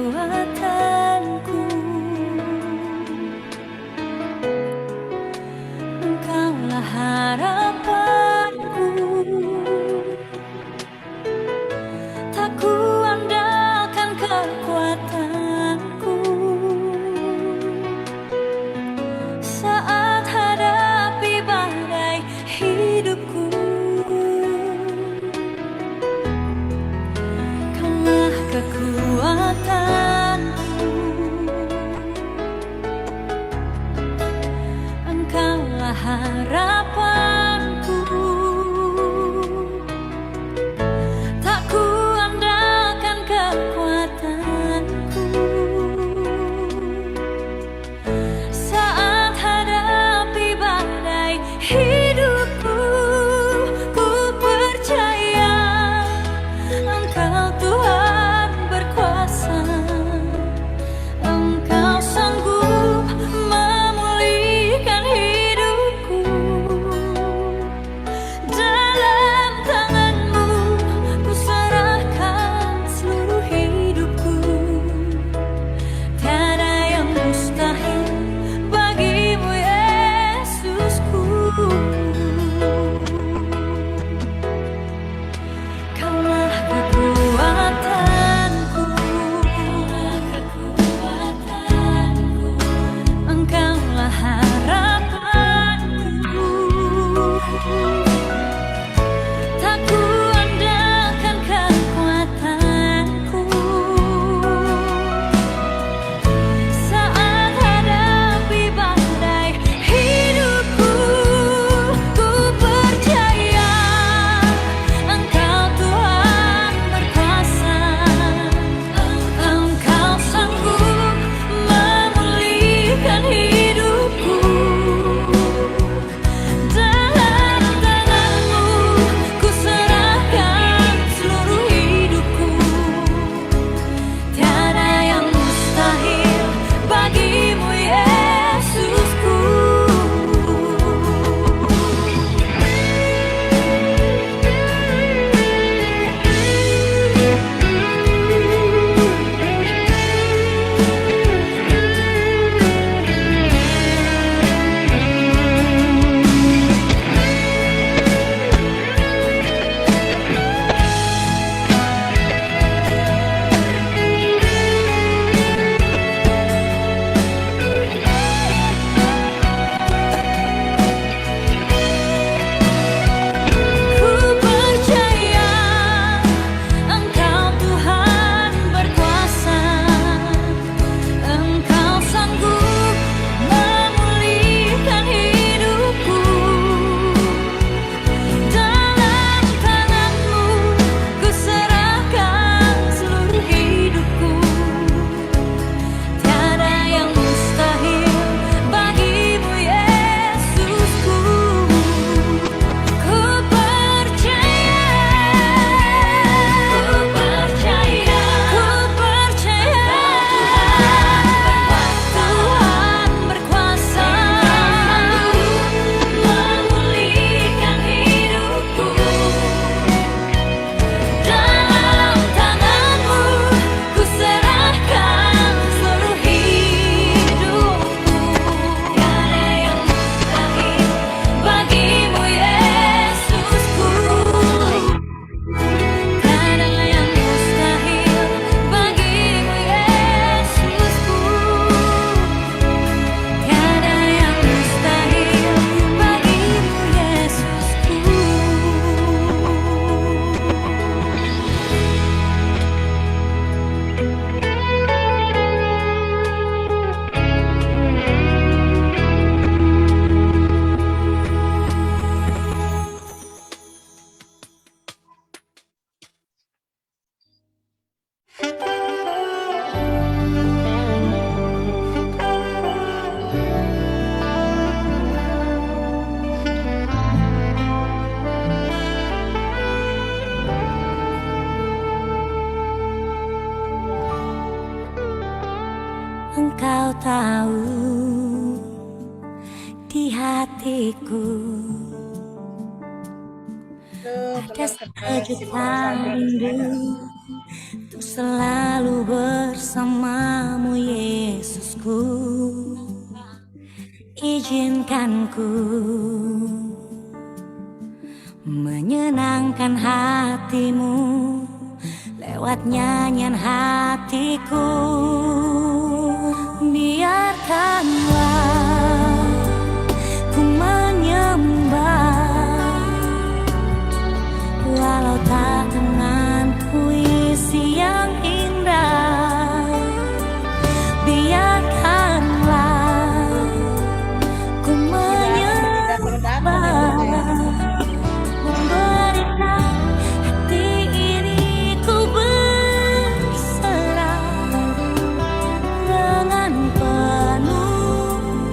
kekuatanku, Engkaulah harapanku. Tak kuandalkan kekuatanku saat hadapi badai hidupku. Kaulah kekuatanku, Engkaulah harapanku. Tak kuandalkan kekuatanku saat hadapi badai hidupku. Ku percaya Engkau Tuhan berkuasa, Engkau sanggup memulihkan hidupku. Dalam tangan-Mu ku serahkan seluruh hidupku. Tiada yang mustahil bagimu, Yesusku. Kaulah kekuatanku, Engkaulah harapanku. Tak kuandalkan kekuatanku saat hadapi badai hidupku. Ku percaya Engkau Tuhan berkuasa, Engkau sanggup memulihkan hidupku. Dalam tangan-Mu ku serahkan seluruh hidupku. Tiada yang mustahil bagimu, Yesusku. Ku percaya Engkau Tuhan berkuasa, Engkau sanggup memulihkan hidupku. Dalam tangan-Mu ku serahkan seluruh hidupku. Tiada yang mustahil bagimu, Yesusku. Ku percaya, ku percaya, ku percaya Tuhan berkuasa memulihkan hidupku. Dalam tangan-Mu ku serahkan seluruh hidupku. Tiada yang mustahil bagimu, Yesusku. Tiada yang mustahil bagimu, Yesusku. Tiada yang mustahil bagimu, Yesusku. Engkau tahu di hatiku ada sejuta rindu untuk selalu bersamamu Yesusku. Izinkan ku menyenangkan hatimu lewat nyanyian hatiku. Biarkanlah ku menyembah walau tak dengan puisi yang indah. Biarkanlah ku menyembah, memberikan hati ini ku berserah dengan penuh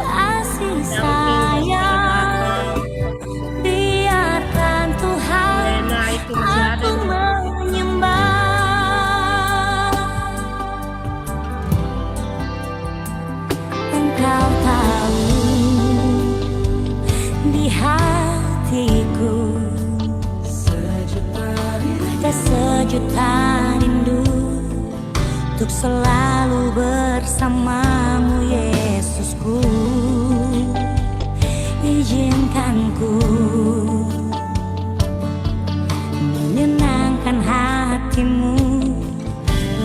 kasih sayang. Biarkan Tuhan aku menyembah. Engkau tahu di hatiku ada sejuta rindu untuk selalu bersamamu Yesusku. Izinkan ku menyenangkan hatimu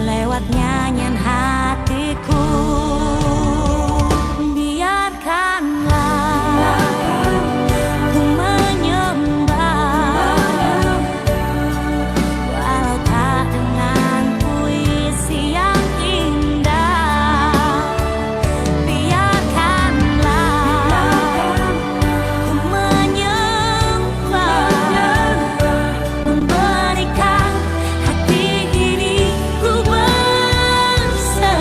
lewat nyanyian hatiku. Biarkanlah ku menyembah walau tak dengan puisi yang indah. Biarkanlah ku menyembah, memberikan hati ini ku berserah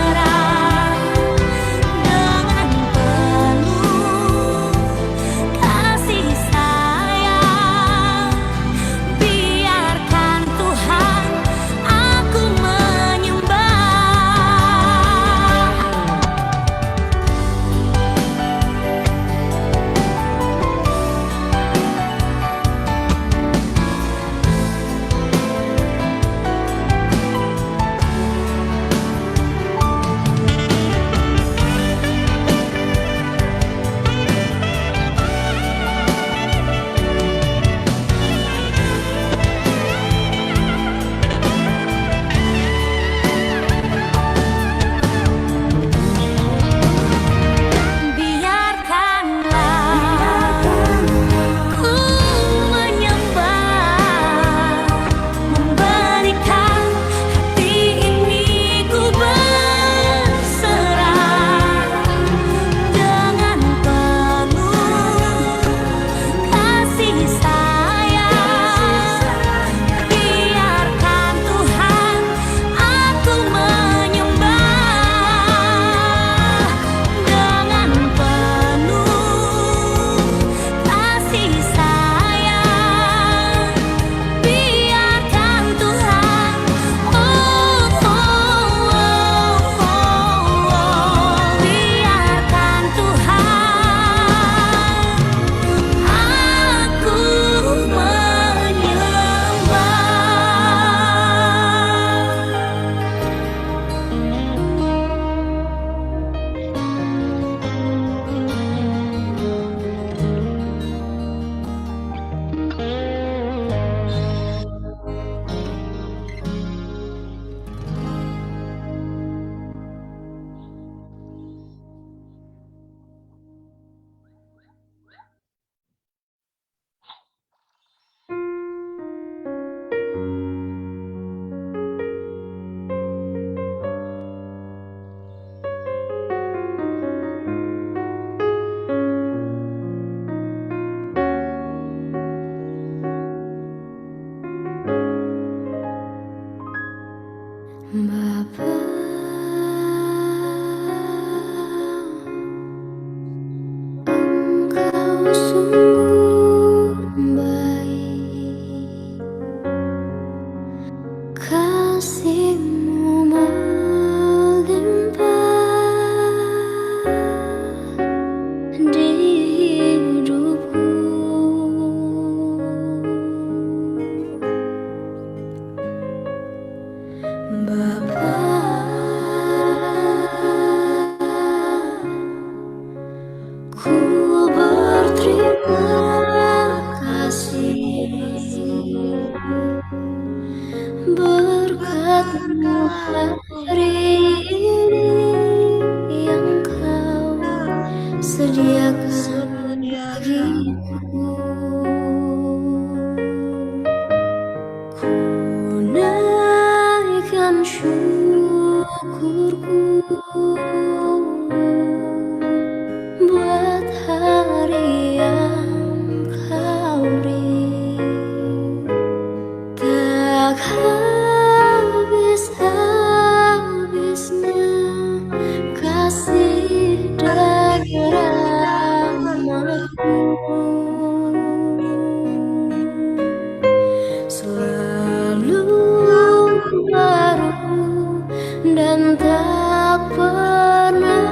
tak pernah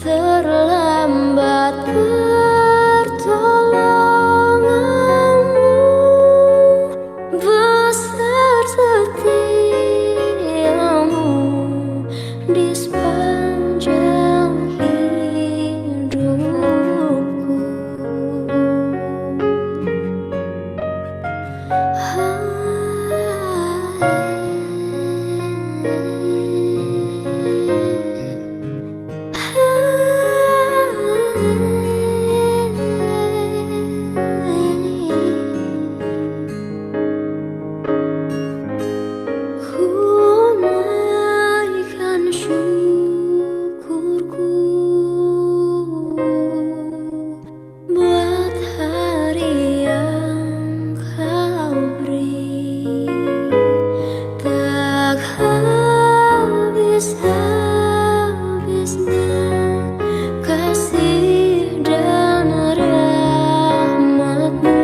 terlambat pertolonganmu, besar setiamu di sepanjang hidupku. Ku naikkan syukurku buat hari yang kau beri, tak habis-habisnya kasih dan rahmat-Mu.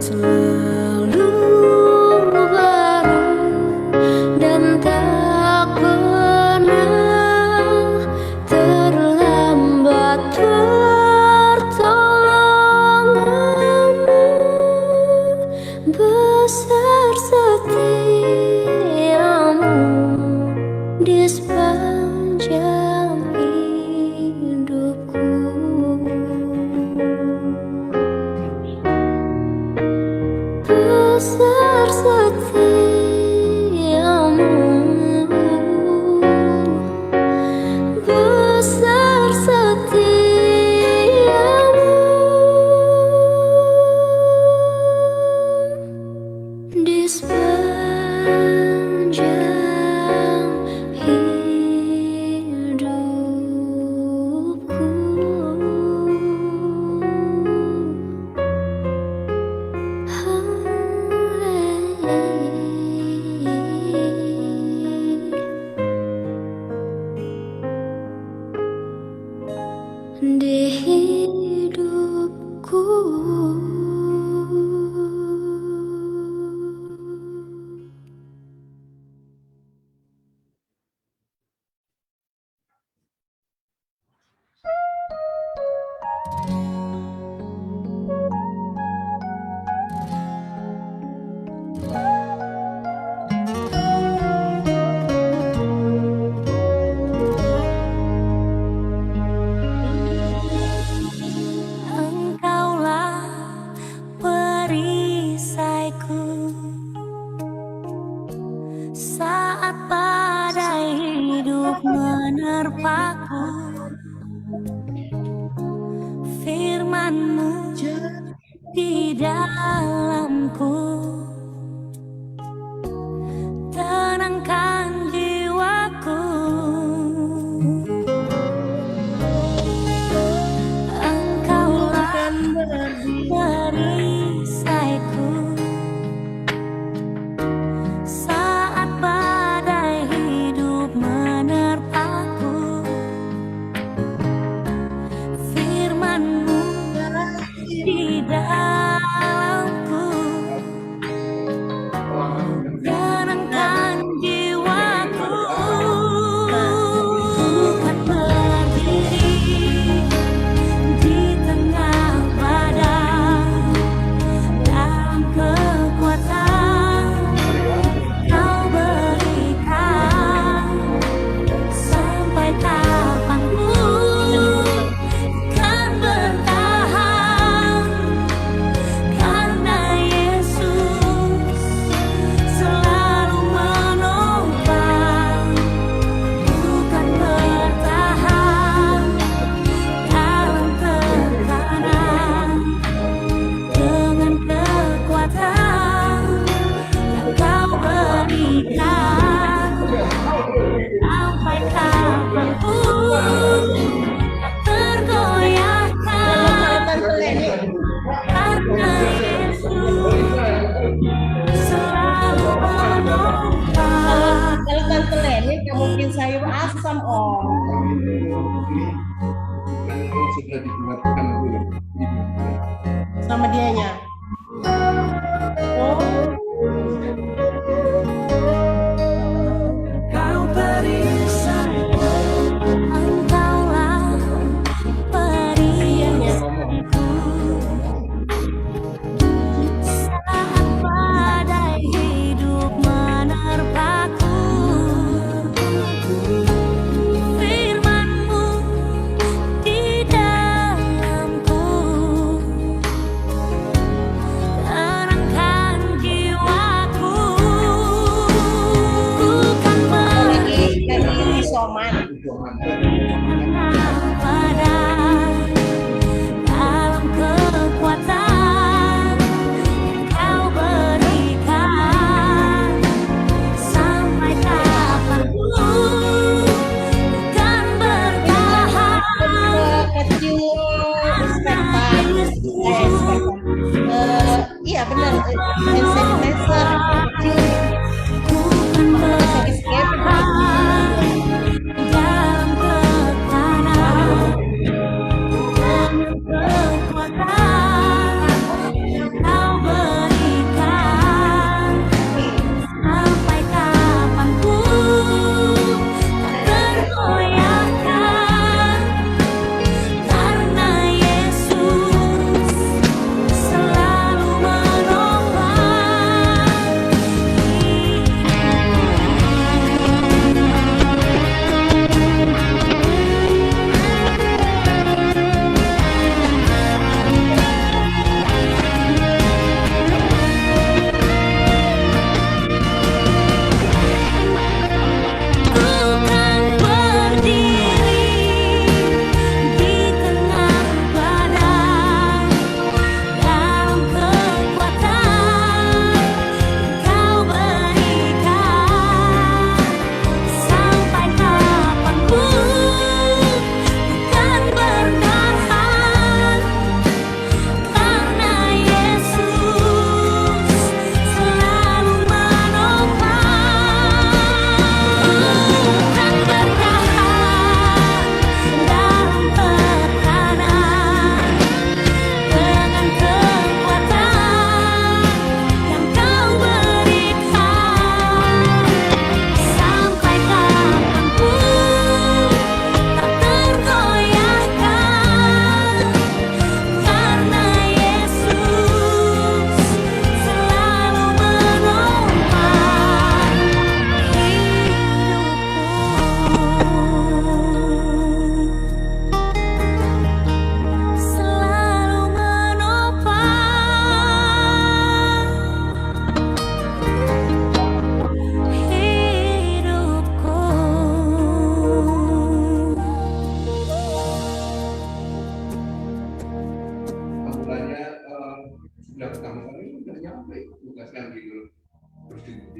Selalu baru dan tak pernah terlambat pertolonganmu, besar setiamu di sepanjang hidupku. Besar setiamu, besar setiamu di sepanjang hidupku. Di hidupku. Engkaulah perisaiku saat badai hidup menerpaku. Firman-Mu di dalamku tenangkan jiwaku. Engkaulah perisaiku saat badai hidup menerpaku. Firman-Mu di dalamku tenangkan jiwaku. Kan berdiri di tengah badai dalam kekuatan Kau berikan, sampai kapanpun kan bertahan, karena Yesus selalu menopang. Bukan bertahan dalam tekanan, dengan kekuatan yang Kau berikan, sampai kapanpun tergoyahkan, karena Yesus selalu menopang. Kalau Tante Leni nggak mungkin sayur asam, Om. Sudah dibuatkan dulu. Sama dianya. Oh.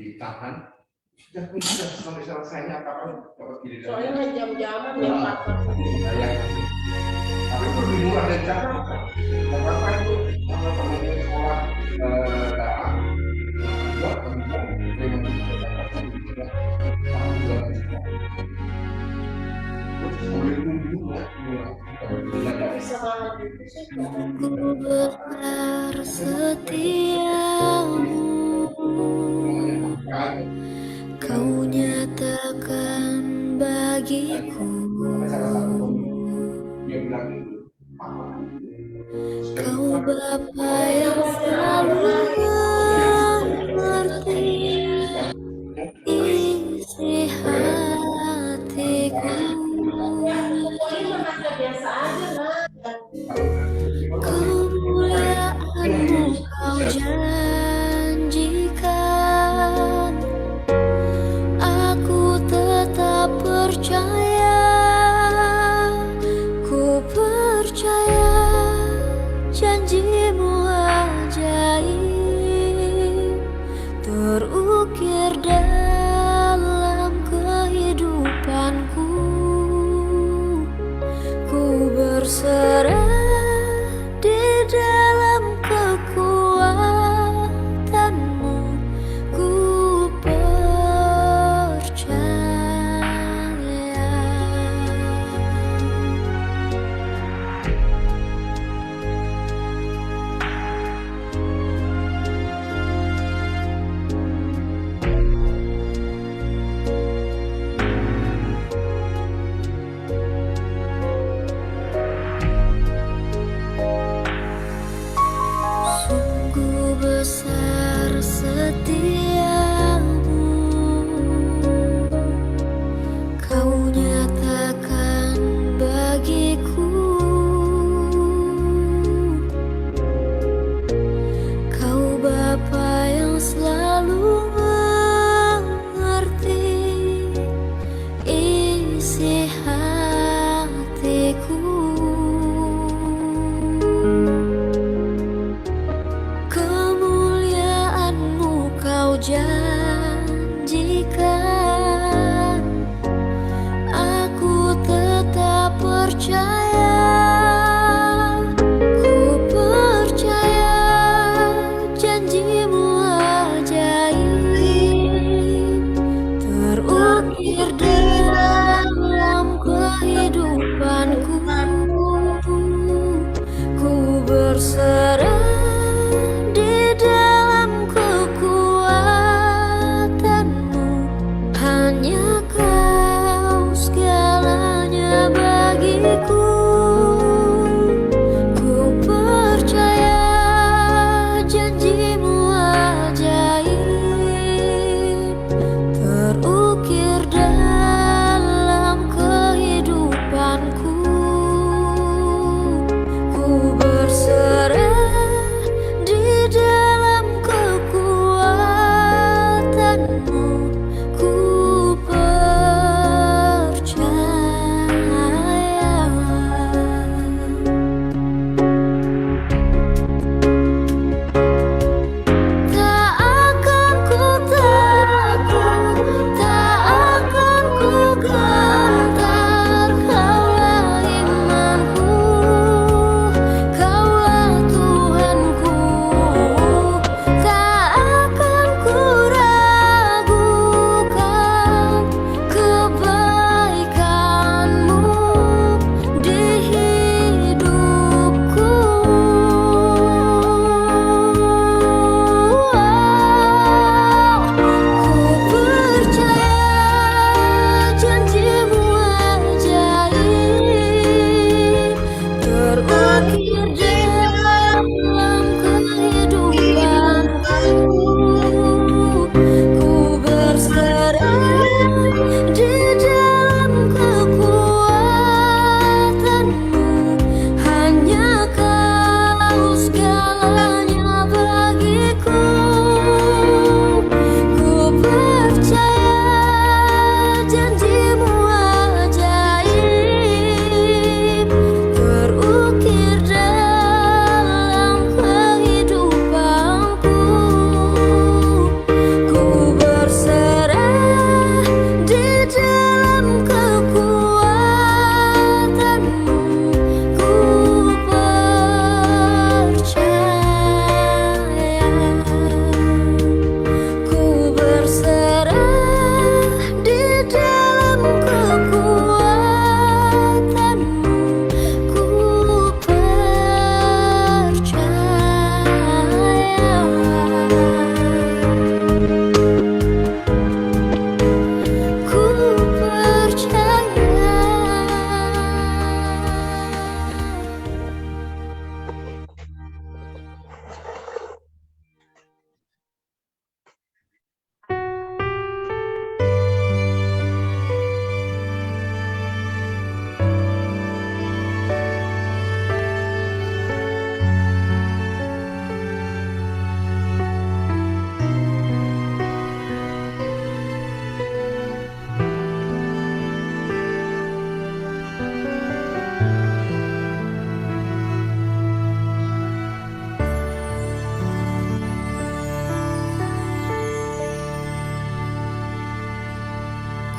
ditahan. Sudah sampai selesainya kapan dapat giliran? Soalnya kan jam-jaman ya Pak. Tapi perlindungan dari Jakarta. Jakarta itu kalau teman-teman sekolah daerah buat teman-teman memang di Jakarta itu juga Ku bersetiamu, kau nyatakan bagiku, kau Bapa yang selalu mengerti isi hatiku. Biasa aja lah. Kemuliaan-Mu kau janjikan, aku tetap percaya, ku percaya janji-Mu ajaib terukir dalam kehidupanku. Ku berserah di dalam kekuatan-Mu, ku percaya.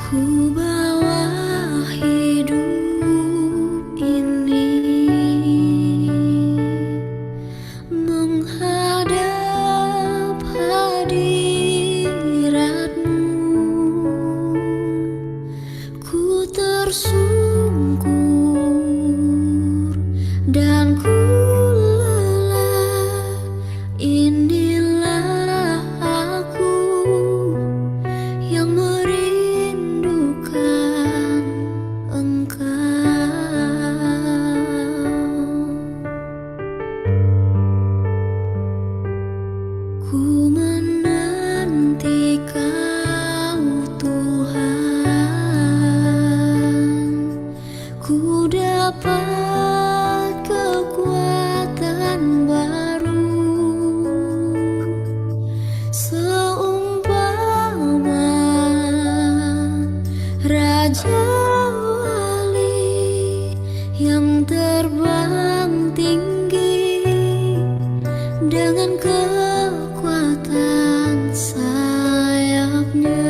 Ku bawa hidup ini menghadap hadirat-Mu. Ku tersungkur dan ku lelah. Inilah aku yang merindukan Engkau. Ku menanti Kau Tuhan, ku dapat kekuatan baru, seumpama Raja Wali yang terbang tinggi dengan kekuatan sayapnya.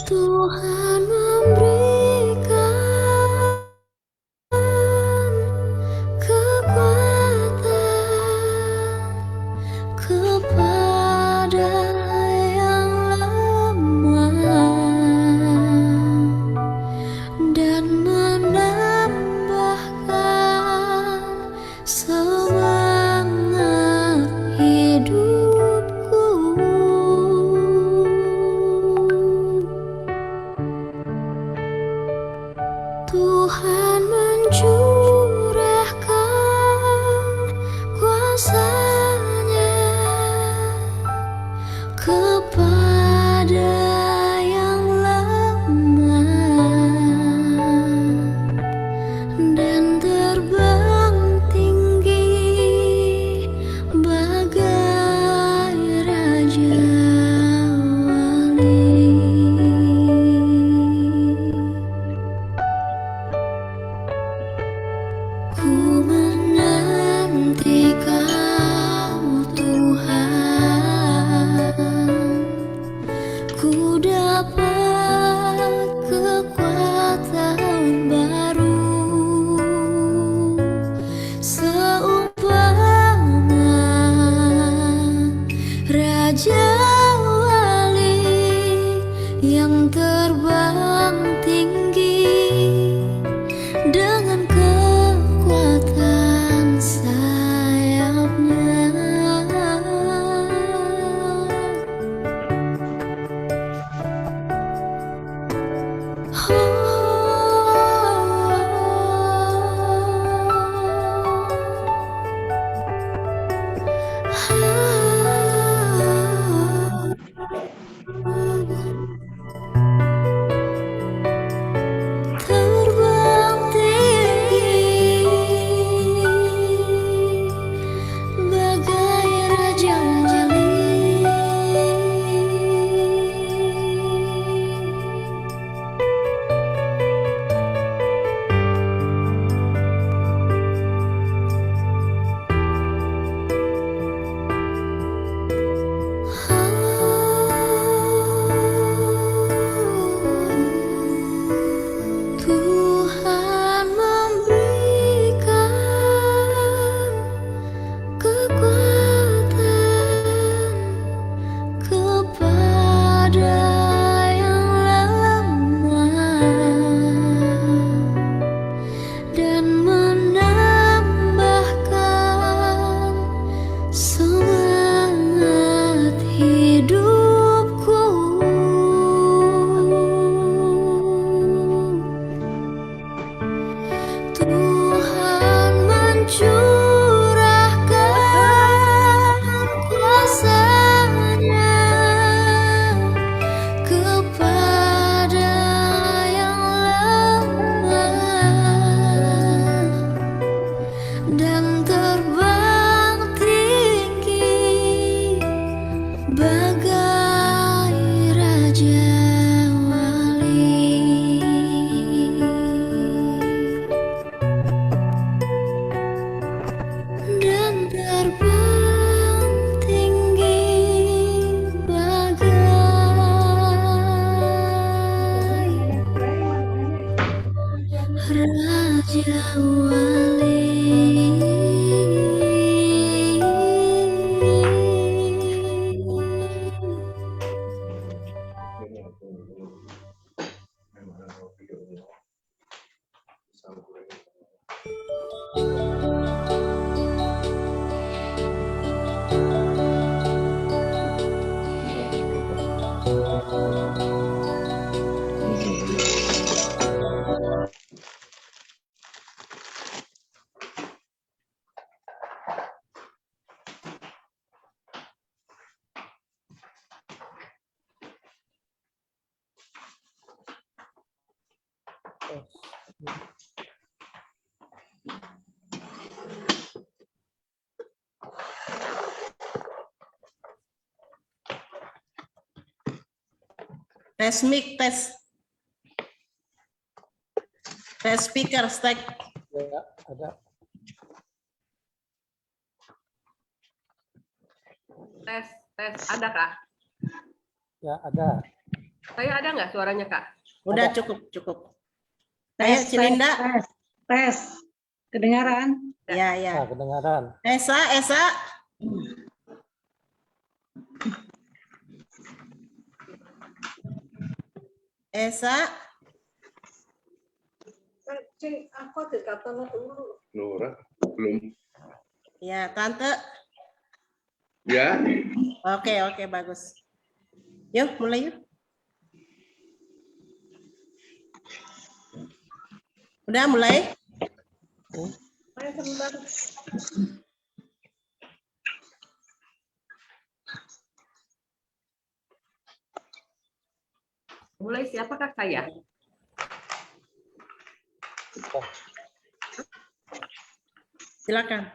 Tuhan memberikan kekuatan kepada yang lemah dan menambahkan semangat hidupku. Tuhan mencurahkan kuasa-Nya kepada yang lemah dan terbang tinggi bagai Raja Wali. Ku menanti Kau Tuhan, ku dapat kekuatan baru, seumpama Raja Wali yang terbang tinggi dengan kekuatan sayapnya. Terbang tinggi bagai Raja Wali. Tes mic, tes. Tes speaker, stack. Ya, ada. Tes, tes. Ada Kak? Ya, ada. Saya ada nggak suaranya Kak? Udah Ada. cukup, cukup. Ayo, Cilinda. Tes. Kedengaran? Ya, ya. Nah, kedengaran. Esa, Esa. Esa. Cing, aku dikatakan dulu. Nora, belum. Ya, Tante. Ya, Oke, oke, bagus. Yuk, mulai yuk. Udah mulai? Ayo sebentar. Mulai siapakah saya? Silakan.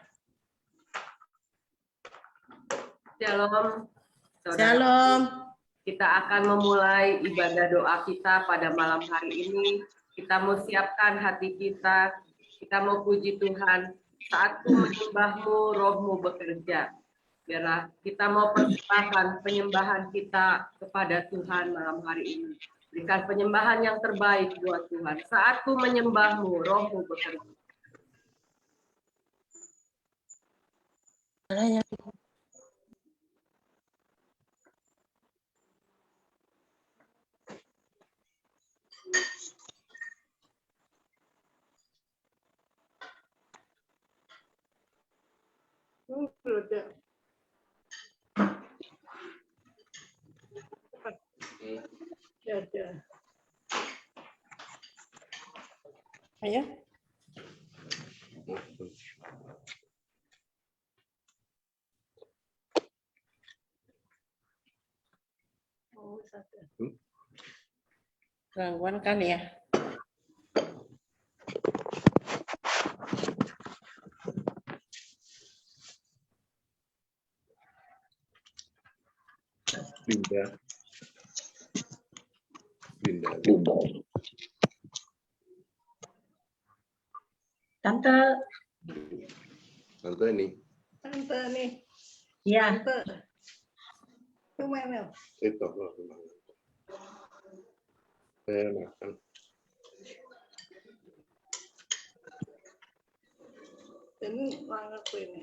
Shalom. Saudara. Shalom. Kita akan memulai ibadah doa kita pada malam hari ini. Kita mau siapkan hati kita. Kita mau puji Tuhan. Saat ku menyembahmu, rohmu bekerja. Biarlah kita mau persembahkan penyembahan kita kepada Tuhan malam hari ini. Berikan penyembahan yang terbaik buat Tuhan. Saat ku menyembahmu, rohmu bekerja. Ayo. Gangguan kali ya. pindah. Tante. Tante ini. Tante nih. Ya. Tante. Kemana? Itu. Saya makan. Ini banget ini.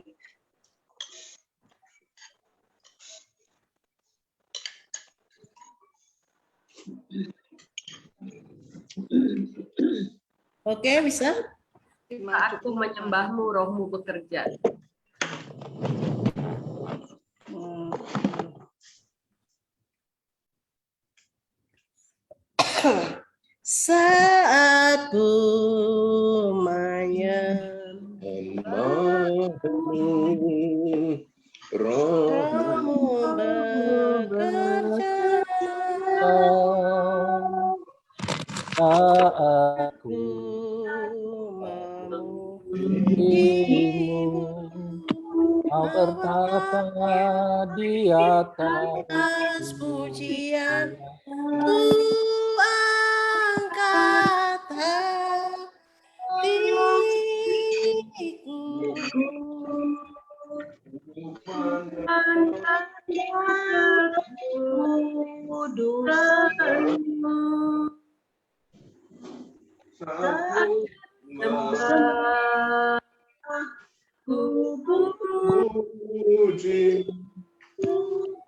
Oke, bisa? Saat ku menyembahmu, rohmu bekerja. Saat ku menyembahmu, rohmu bekerja. Saat Ku memujimu, kau bertata di atas pujian, ku angkat hatiku.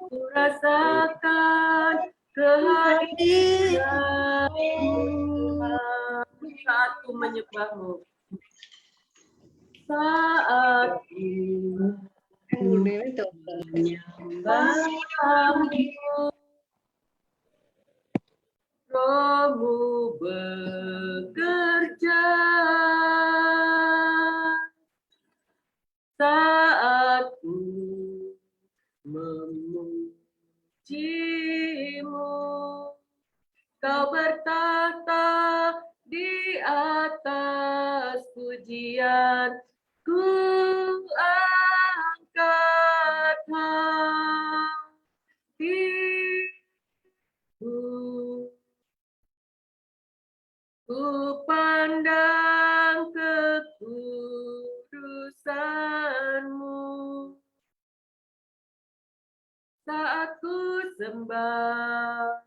Ku rasakan kehadiranmu saat ku menyembahmu. Saat ku menyembahmu, rohmu bekerja. Saat ku memujimu, kau bertata di atas pujian ku angkat hatiku. Ku pandang kekudusan-Mu saat ku sembah,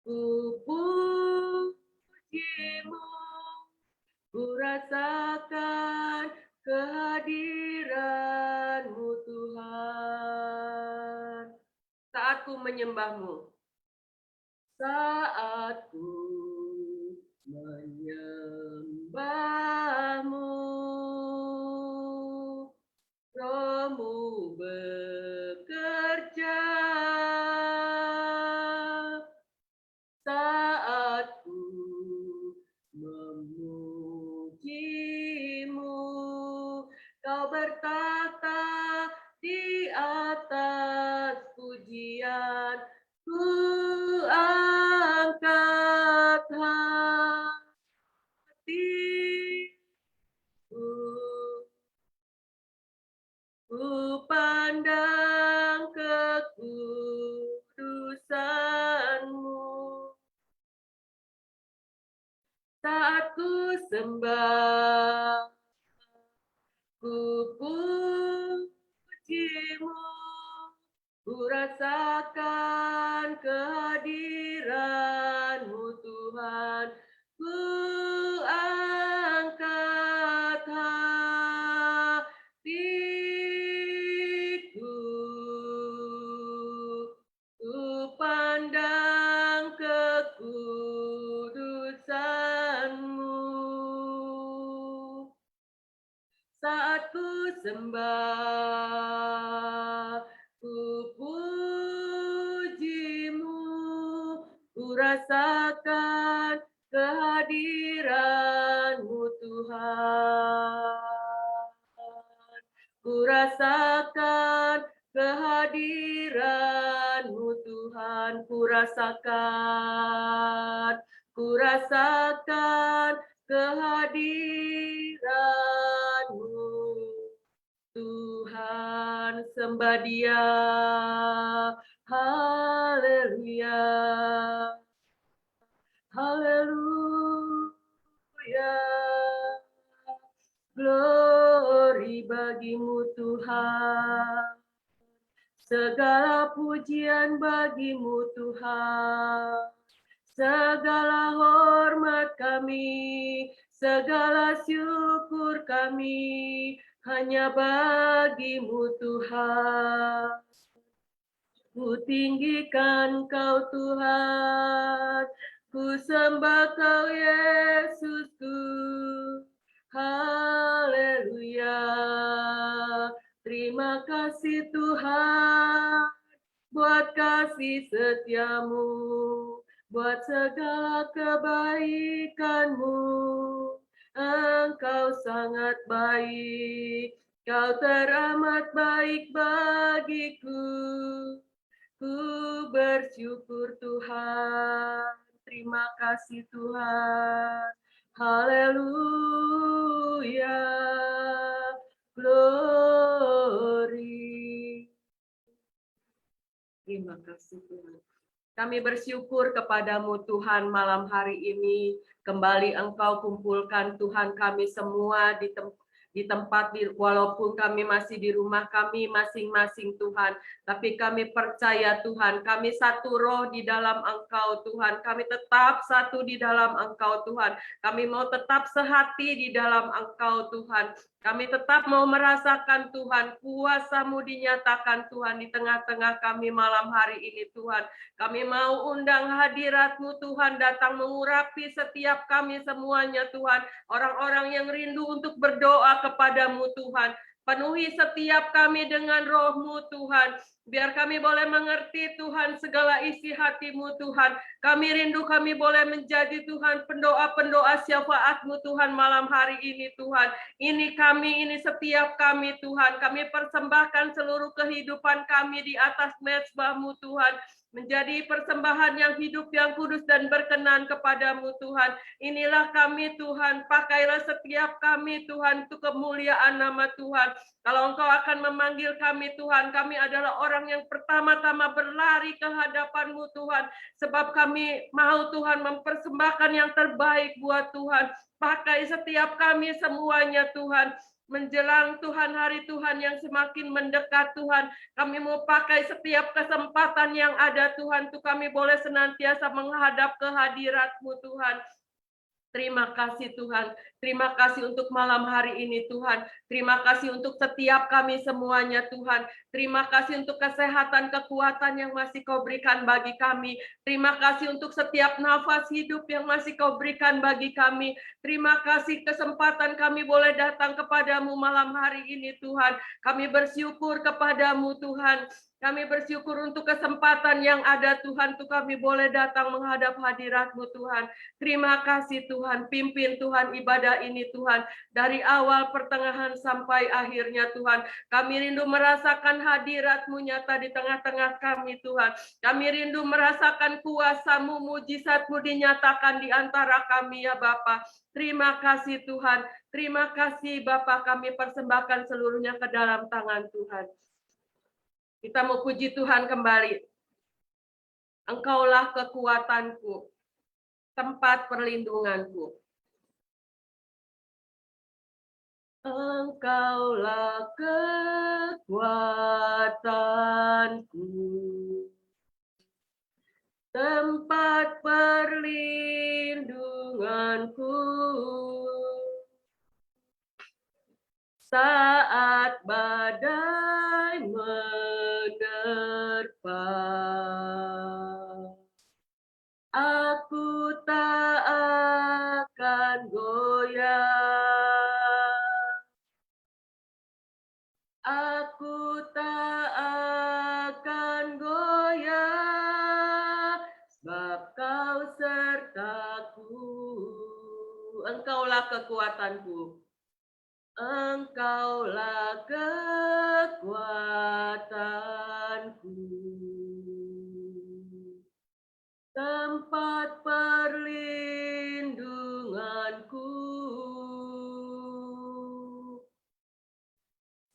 ku puji-Mu, ku rasakan kehadiran-Mu Tuhan. Saat ku menyembah-Mu, saat ku menyembah-Mu, Roh-Mu bekerja. Saat ku memuji-Mu, Kau bertata di atas pujian, ku angkat hatiku. Ku pandang kekudusan-Mu saat ku sembah, ku puji-Mu, ku rasakan kehadiran-Mu Tuhan, ku angkat hatiku, ku pandang kekudusan-Mu saat ku sembah, ku puji-Mu, ku rasakan kehadiran-Mu Tuhan. Ku rasakan kehadiran-Mu Tuhan, ku rasakan kehadiran-Mu Tuhan. Sembah Dia, haleluya, haleluya. Glory bagi-Mu Tuhan, segala pujian bagi-Mu Tuhan, segala hormat kami, segala syukur kami hanya bagi-Mu Tuhan. Ku tinggikan Kau Tuhan, ku sembah Kau Yesusku. Haleluya. Terima kasih Tuhan buat kasih setia-Mu, buat segala kebaikan-Mu. Engkau sangat baik, Kau teramat baik bagiku. Ku bersyukur Tuhan, terima kasih Tuhan. Haleluya, glory. Terima kasih Tuhan. Kami bersyukur kepadamu Tuhan malam hari ini. Kembali Engkau kumpulkan Tuhan kami semua di tempat, walaupun kami masih di rumah kami masing-masing Tuhan. Tapi kami percaya Tuhan, kami satu roh di dalam Engkau Tuhan. Kami tetap satu di dalam Engkau Tuhan. Kami mau tetap sehati di dalam Engkau Tuhan. Kami tetap mau merasakan Tuhan, kuasa-Mu dinyatakan Tuhan di tengah-tengah kami malam hari ini Tuhan. Kami mau undang hadirat-Mu Tuhan datang mengurapi setiap kami semuanya Tuhan. Orang-orang yang rindu untuk berdoa kepadamu Tuhan. Penuhi setiap kami dengan roh-Mu Tuhan. Biar kami boleh mengerti Tuhan segala isi hati-Mu Tuhan. Kami rindu kami boleh menjadi Tuhan pendoa-pendoa syafaat-Mu Tuhan malam hari ini Tuhan. Ini kami, ini setiap kami Tuhan. Kami persembahkan seluruh kehidupan kami di atas mezbah-Mu Tuhan. Menjadi persembahan yang hidup, yang kudus dan berkenan kepadamu Tuhan. Inilah kami Tuhan, pakailah setiap kami Tuhan untuk kemuliaan nama Tuhan. Kalau Engkau akan memanggil kami Tuhan, kami adalah orang yang pertama-tama berlari ke hadapan-Mu Tuhan. Sebab kami mau Tuhan mempersembahkan yang terbaik buat Tuhan. Pakai setiap kami semuanya Tuhan. Menjelang Tuhan, hari Tuhan yang semakin mendekat Tuhan. Kami mau pakai setiap kesempatan yang ada Tuhan. Untuk kami boleh senantiasa menghadap kehadirat-Mu Tuhan. Terima kasih Tuhan. Terima kasih untuk malam hari ini Tuhan. Terima kasih untuk setiap kami semuanya Tuhan. Terima kasih untuk kesehatan, kekuatan yang masih Kau berikan bagi kami. Terima kasih untuk setiap nafas hidup yang masih Kau berikan bagi kami. Terima kasih kesempatan kami boleh datang kepadamu malam hari ini Tuhan. Kami bersyukur kepadamu Tuhan. Kami bersyukur untuk kesempatan yang ada Tuhan, untuk kami boleh datang menghadap hadirat-Mu Tuhan. Terima kasih Tuhan, pimpin Tuhan ibadah ini Tuhan. Dari awal, pertengahan, sampai akhirnya Tuhan. Kami rindu merasakan hadirat-Mu nyata di tengah-tengah kami Tuhan. Kami rindu merasakan kuasa-Mu, mujizat-Mu dinyatakan di antara kami ya Bapa. Terima kasih Tuhan, terima kasih Bapa, kami persembahkan seluruhnya ke dalam tangan Tuhan. Kita mau puji Tuhan kembali. Engkaulah kekuatanku, tempat perlindunganku. Engkaulah kekuatanku, tempat perlindunganku. Saat badai menerpa, aku tak akan goyah. Aku tak akan goyah, sebab Kau sertaku. Engkaulah kekuatanku. Engkaulah kekuatanku, tempat perlindunganku.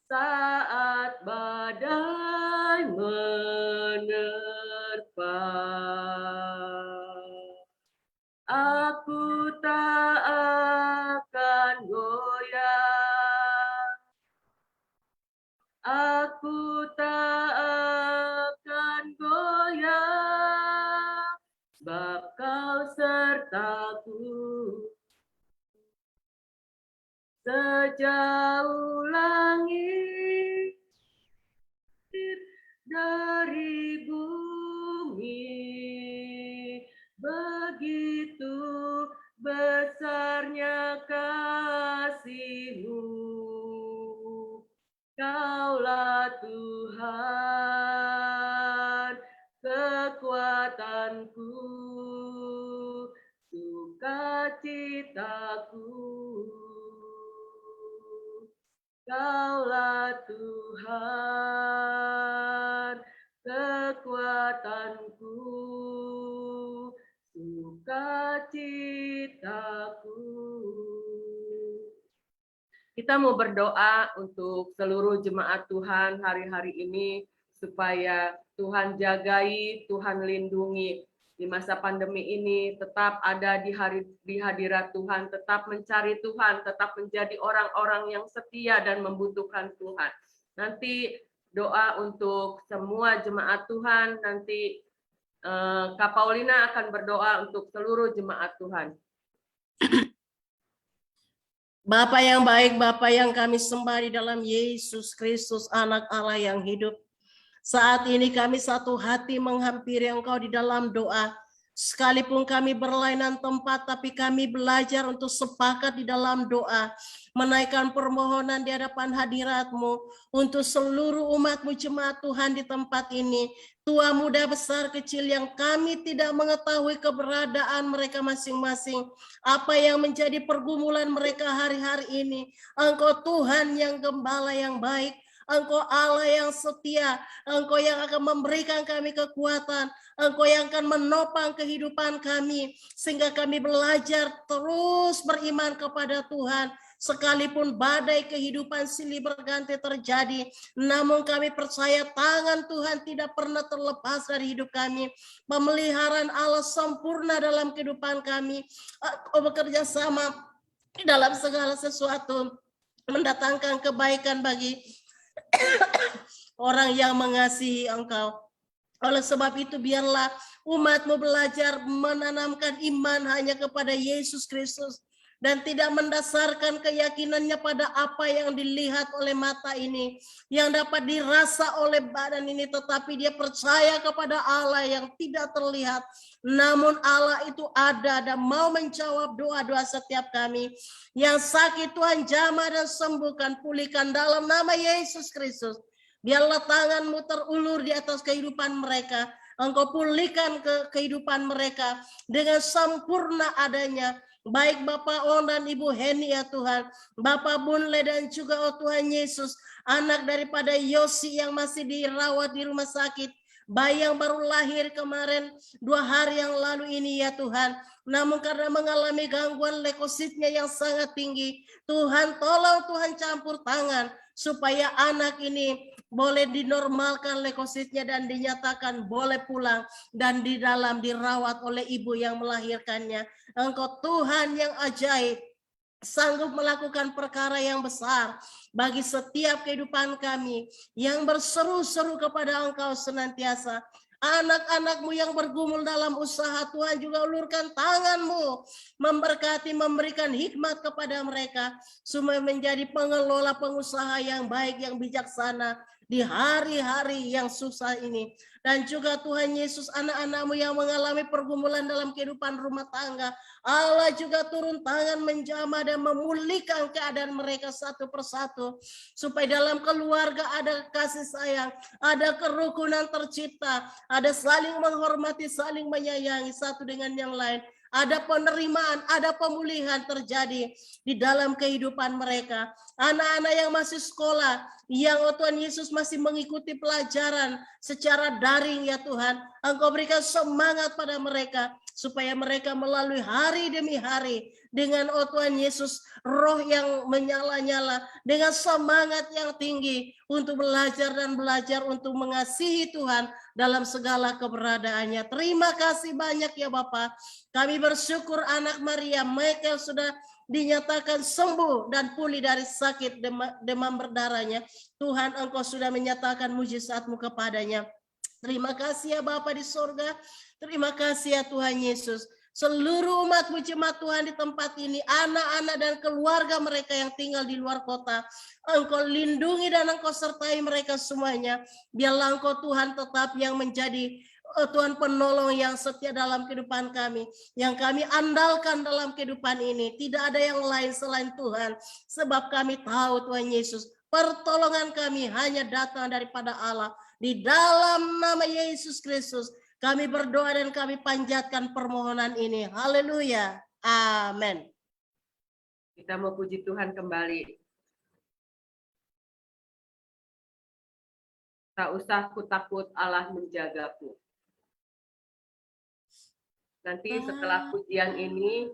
Saat badai menerpa, aku tak akan goyah. Aku tak akan goyah, sebab Kau sertaku. Sejauh langit dari bumi, begitu besarnya kasih-Mu. Kaulah Tuhan, kekuatanku, sukacitaku. Kaulah Tuhan, kekuatanku, sukacitaku. Kita mau berdoa untuk seluruh jemaat Tuhan hari-hari ini, supaya Tuhan jagai, Tuhan lindungi di masa pandemi ini, tetap ada di hadirat Tuhan, tetap mencari Tuhan, tetap menjadi orang-orang yang setia dan membutuhkan Tuhan. Nanti doa untuk semua jemaat Tuhan, nanti Kak Paulina akan berdoa untuk seluruh jemaat Tuhan. Bapa yang baik, Bapa yang kami sembah di dalam Yesus Kristus, anak Allah yang hidup. Saat ini kami satu hati menghampiri Engkau di dalam doa. Sekalipun kami berlainan tempat, tapi kami belajar untuk sepakat di dalam doa, menaikkan permohonan di hadapan hadirat-Mu untuk seluruh umat-Mu jemaat Tuhan di tempat ini. Tua, muda, besar, kecil yang kami tidak mengetahui keberadaan mereka masing-masing, apa yang menjadi pergumulan mereka hari-hari ini. Engkau Tuhan yang gembala yang baik, Engkau Allah yang setia, Engkau yang akan memberikan kami kekuatan, Engkau yang akan menopang kehidupan kami, sehingga kami belajar terus beriman kepada Tuhan. Sekalipun badai kehidupan silih berganti terjadi, namun kami percaya tangan Tuhan tidak pernah terlepas dari hidup kami. Pemeliharaan Allah sempurna dalam kehidupan kami. Engkau bekerja sama di dalam segala sesuatu, mendatangkan kebaikan bagi orang yang mengasihi Engkau. Oleh sebab itu biarlah umat-Mu belajar menanamkan iman hanya kepada Yesus Kristus dan tidak mendasarkan keyakinannya pada apa yang dilihat oleh mata ini, yang dapat dirasa oleh badan ini, tetapi dia percaya kepada Allah yang tidak terlihat. Namun Allah itu ada dan mau menjawab doa-doa setiap kami. Yang sakit Tuhan jamah dan sembuhkan, pulihkan dalam nama Yesus Kristus. Biarlah tangan-Mu terulur di atas kehidupan mereka. Engkau pulihkan kehidupan mereka dengan sempurna adanya. Baik Bapak On dan Ibu Heni ya Tuhan, Bapak Bunle dan juga oh Tuhan Yesus, anak daripada Yosi yang masih dirawat di rumah sakit, bayi yang baru lahir kemarin 2 hari yang lalu ini ya Tuhan, namun karena mengalami gangguan leukositnya yang sangat tinggi, Tuhan tolong, Tuhan campur tangan supaya anak ini boleh dinormalkan leukositnya dan dinyatakan boleh pulang dan di dalam dirawat oleh ibu yang melahirkannya. Engkau Tuhan yang ajaib, sanggup melakukan perkara yang besar bagi setiap kehidupan kami yang berseru-seru kepada Engkau senantiasa. Anak-anak-Mu yang bergumul dalam usaha, Tuhan juga ulurkan tangan-Mu, memberkati, memberikan hikmat kepada mereka, supaya menjadi pengelola pengusaha yang baik, yang bijaksana di hari-hari yang susah ini. Dan juga Tuhan Yesus, anak-anak-Mu yang mengalami pergumulan dalam kehidupan rumah tangga, Allah juga turun tangan menjamah dan memulihkan keadaan mereka satu persatu, supaya dalam keluarga ada kasih sayang, ada kerukunan tercipta, ada saling menghormati, saling menyayangi satu dengan yang lain, ada penerimaan, ada pemulihan terjadi di dalam kehidupan mereka. Anak-anak yang masih sekolah, yang oh Tuhan Yesus masih mengikuti pelajaran secara daring ya Tuhan, Engkau berikan semangat pada mereka, supaya mereka melalui hari demi hari dengan oh Tuhan Yesus, roh yang menyala-nyala, dengan semangat yang tinggi untuk belajar dan belajar untuk mengasihi Tuhan dalam segala keberadaannya. Terima kasih banyak ya Bapak. Kami bersyukur anak Maria Michael sudah dinyatakan sembuh dan pulih dari sakit demam berdarahnya. Tuhan, Engkau sudah menyatakan mujizat-Mu kepadanya. Terima kasih ya Bapa di sorga. Terima kasih ya Tuhan Yesus. Seluruh umat-Mu jemaat Tuhan di tempat ini, anak-anak dan keluarga mereka yang tinggal di luar kota, Engkau lindungi dan Engkau sertai mereka semuanya. Biarlah Engkau Tuhan tetap yang menjadi Tuhan penolong yang setia dalam kehidupan kami, yang kami andalkan dalam kehidupan ini. Tidak ada yang lain selain Tuhan, sebab kami tahu Tuhan Yesus, pertolongan kami hanya datang daripada Allah. Di dalam nama Yesus Kristus kami berdoa dan kami panjatkan permohonan ini. Haleluya. Amin. Kita mau puji Tuhan kembali. Tak usah takut, Allah menjagaku. Nanti setelah pujian ini,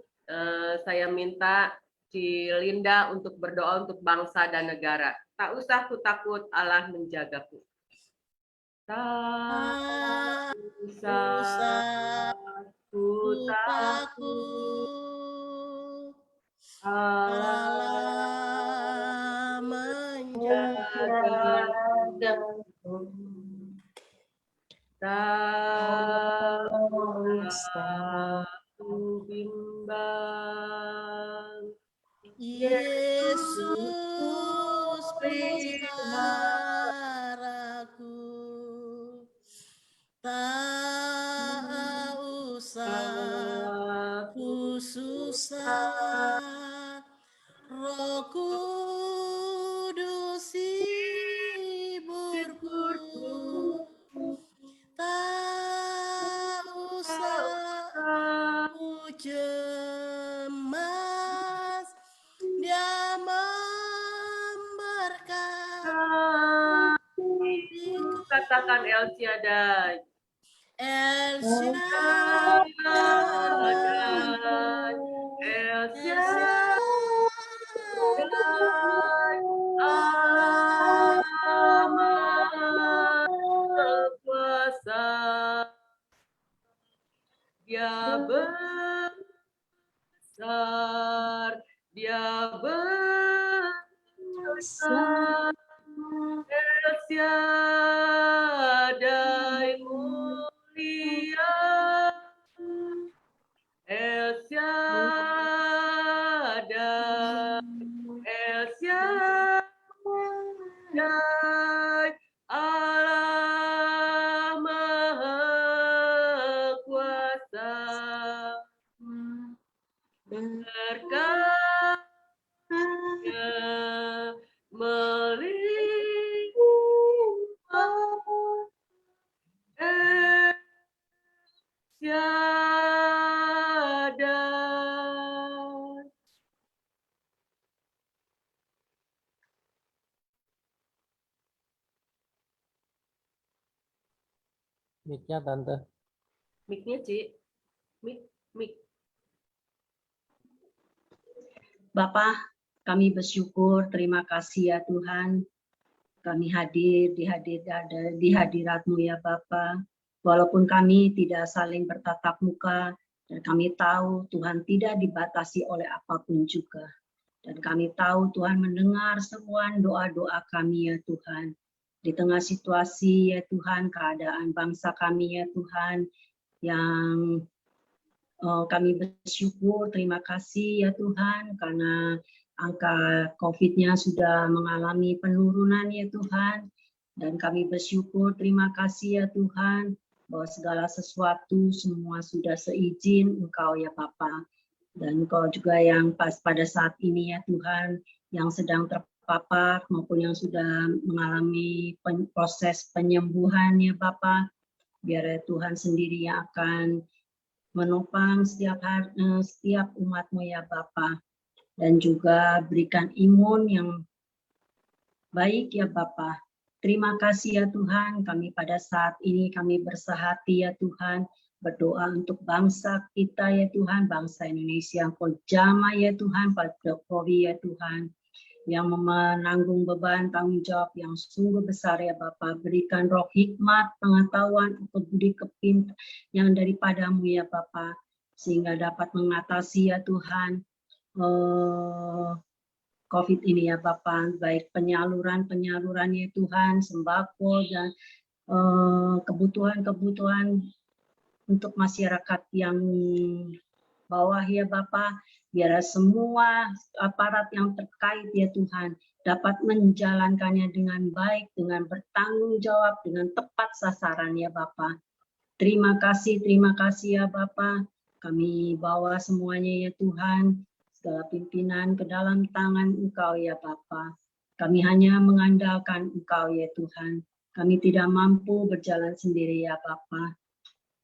saya minta Ci Linda untuk berdoa untuk bangsa dan negara. Tak usah takut, Allah menjagaku. Tak usah takut, Allah menjagaku. Tak usah bimbang, Yesus peliharaku, tak usah katakan El Shaddai. El Shaddai, Shaddai, El El Shaddai, Shaddai, Allah Maha Kuasa. Dia besar, dia besar. El Shaddai mulia, El Shaddai, El Shaddai, Allah Maha Kuasa. Berkatnya melimpah, El Shaddai. Mic-nya Tante. Mic-nya, Ci. Mic. Bapak, kami bersyukur, terima kasih ya Tuhan. Kami hadir di hadirat-Mu ya Bapa. Walaupun kami tidak saling bertatap muka, dan kami tahu Tuhan tidak dibatasi oleh apapun juga. Dan kami tahu Tuhan mendengar semua doa-doa kami ya Tuhan. Di tengah situasi ya Tuhan, keadaan bangsa kami ya Tuhan, yang kami bersyukur, terima kasih ya Tuhan, karena angka COVID-nya sudah mengalami penurunan ya Tuhan. Dan kami bersyukur, terima kasih ya Tuhan, bahwa segala sesuatu semua sudah seizin Engkau ya Bapa. Dan Engkau juga yang pas pada saat ini ya Tuhan, yang sedang terpapar maupun yang sudah mengalami proses penyembuhan ya Bapa. Biar ya Tuhan sendiri yang akan menopang setiap umat-Mu ya Bapa, dan juga berikan imun yang baik ya Bapa. Terima kasih ya Tuhan, kami pada saat ini kami bersehati ya Tuhan, berdoa untuk bangsa kita ya Tuhan, bangsa Indonesia, Engkau jamah ya Tuhan, Pak Jokowi ya Tuhan, yang menanggung beban tanggung jawab yang sungguh besar ya Bapa. Berikan roh hikmat, pengetahuan, budi kepintaran yang daripadamu ya Bapa, sehingga dapat mengatasi ya Tuhan COVID ini ya Bapa, baik penyaluran ya Tuhan, sembako dan kebutuhan-kebutuhan untuk masyarakat yang bawah ya Bapa. Biar semua aparat yang terkait ya Tuhan dapat menjalankannya dengan baik, dengan bertanggung jawab, dengan tepat sasaran ya Bapa. Terima kasih ya Bapa. Kami bawa semuanya ya Tuhan, segala pimpinan ke dalam tangan Engkau ya Bapa. Kami hanya mengandalkan Engkau ya Tuhan. Kami tidak mampu berjalan sendiri ya Bapa.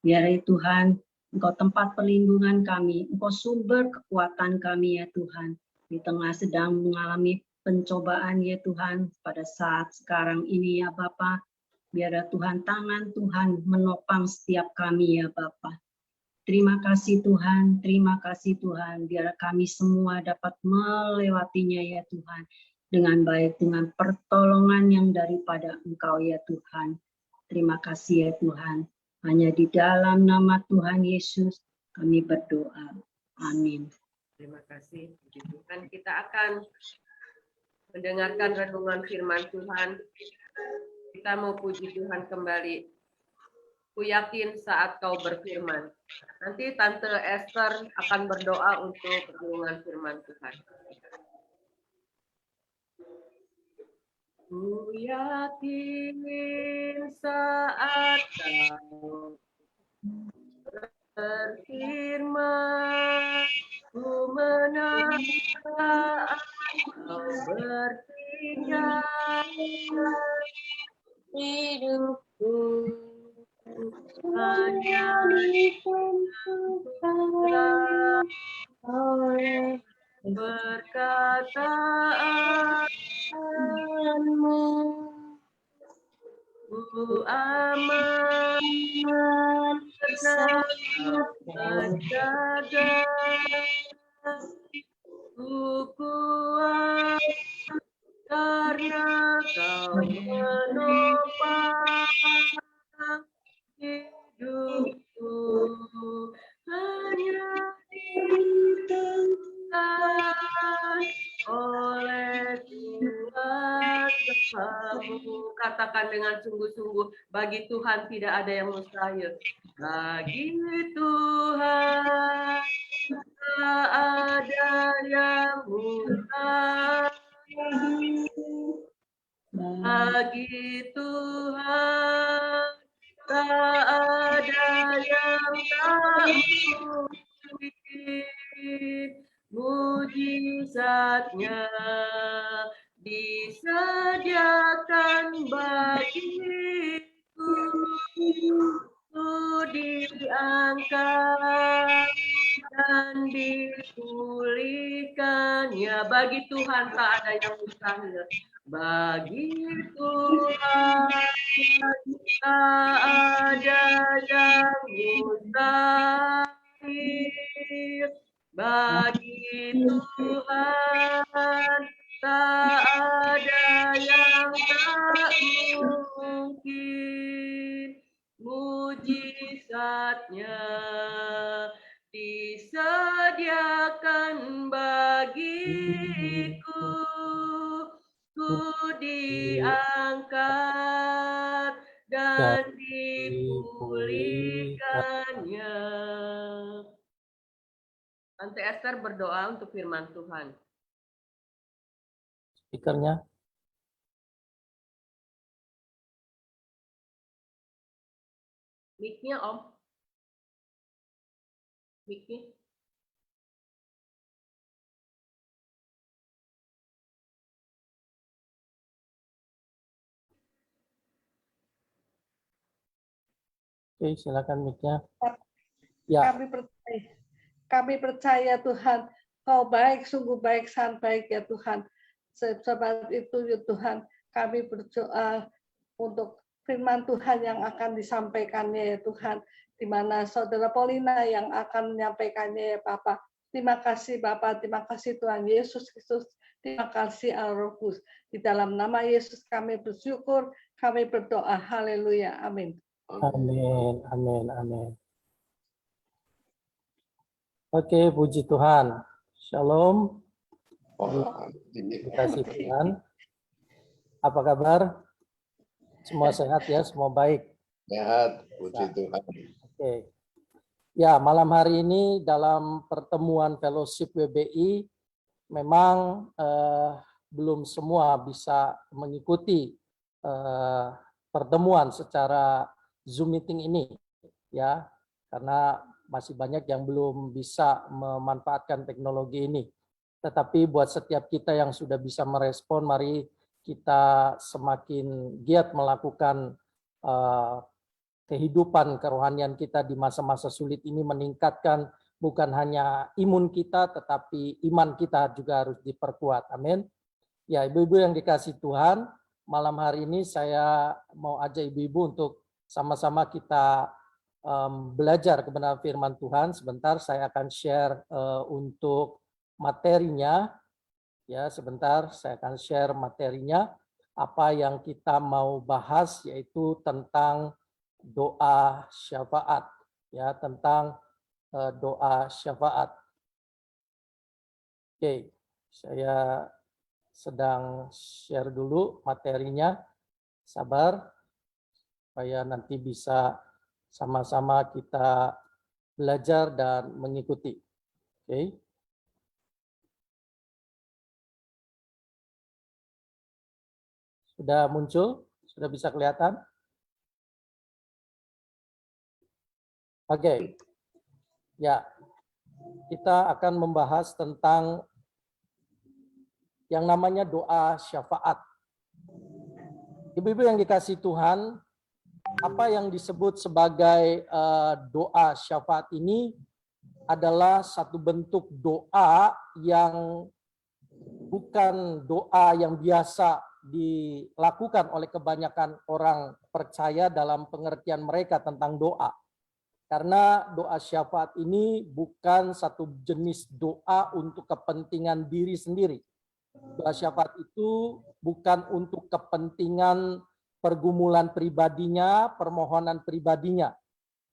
Biar ya Tuhan, Engkau tempat perlindungan kami, Engkau sumber kekuatan kami ya Tuhan. Di tengah sedang mengalami pencobaan ya Tuhan, pada saat sekarang ini ya Bapa, biar ya Tuhan, tangan Tuhan menopang setiap kami ya Bapa. Terima kasih Tuhan, biar kami semua dapat melewatinya ya Tuhan, dengan baik, dengan pertolongan yang daripada Engkau ya Tuhan. Terima kasih ya Tuhan. Hanya di dalam nama Tuhan Yesus kami berdoa. Amin. Terima kasih. Puji Tuhan, kita akan mendengarkan renungan firman Tuhan. Kita mau puji Tuhan kembali. Ku yakin saat kau berfirman. Nanti Tante Esther akan berdoa untuk renungan firman Tuhan. Ku yakin saat kau berfirman, ku menang kau bertindak, hidupku hanya ditentukan oleh perkataanmu. ku aman karena kau terjaga. Ku kuat karena kau menopang hidupku, hanya ditentukan oleh kuasamu. Katakan dengan sungguh-sungguh, bagi Tuhan tidak ada yang mustahil. Bagi Tuhan tak ada yang mustahil. Bagi Tuhan tak ada yang tak mungkin. Mujizatnya disediakan bagiku, ku diangkat dan dipulihkannya. Bagi Tuhan tak ada yang mustahil. Bagi Tuhan tak ada yang mustahil. Bagi Tuhan tak ada yang tak mungkin. Mujizatnya disediakan bagiku, ku diangkat dan dipulihkannya. Tante Esther berdoa untuk firman Tuhan. Speakernya. Mic-nya Om. Mic-nya. Oke, silakan mic-nya. Ya. Kami percaya Tuhan, Kau baik, sungguh baik, sangat baik ya Tuhan. Sebab itu ya Tuhan, kami berdoa untuk firman Tuhan yang akan disampaikannya ya Tuhan, di mana Saudara Paulina yang akan menyampaikannya ya Bapak. Terima kasih Bapak, terima kasih Tuhan Yesus Kristus, terima kasih Al-Roh Kudus. Di dalam nama Yesus kami bersyukur, kami berdoa. Haleluya. Amin. Amin, amin, amin. Oke, puji Tuhan. Shalom. Terima kasih Tuhan. Apa kabar? Semua sehat ya, semua baik. Sehat, puji Tuhan. Oke. Ya, malam hari ini dalam pertemuan Fellowship WBI memang belum semua bisa mengikuti pertemuan secara Zoom meeting ini, ya, karena masih banyak yang belum bisa memanfaatkan teknologi ini. Tetapi buat setiap kita yang sudah bisa merespon, mari kita semakin giat melakukan kehidupan kerohanian kita di masa-masa sulit ini, meningkatkan bukan hanya imun kita, tetapi iman kita juga harus diperkuat. Amin. Ya, ibu-ibu yang dikasih Tuhan, malam hari ini saya mau ajak ibu-ibu untuk sama-sama kita belajar kebenaran firman Tuhan. Sebentar saya akan share untuk materinya. Ya, sebentar saya akan share materinya. Apa yang kita mau bahas yaitu tentang doa syafaat. Ya, tentang doa syafaat. Oke, saya sedang share dulu materinya. Sabar supaya nanti bisa sama-sama kita belajar dan mengikuti. Oke. Sudah muncul? Sudah bisa kelihatan? Oke. Ya. Kita akan membahas tentang yang namanya doa syafaat. Ibu-ibu yang dikasih Tuhan, apa yang disebut sebagai doa syafaat ini adalah satu bentuk doa yang bukan doa yang biasa dilakukan oleh kebanyakan orang percaya dalam pengertian mereka tentang doa. Karena doa syafaat ini bukan satu jenis doa untuk kepentingan diri sendiri. Doa syafaat itu bukan untuk kepentingan pergumulan pribadinya, permohonan pribadinya.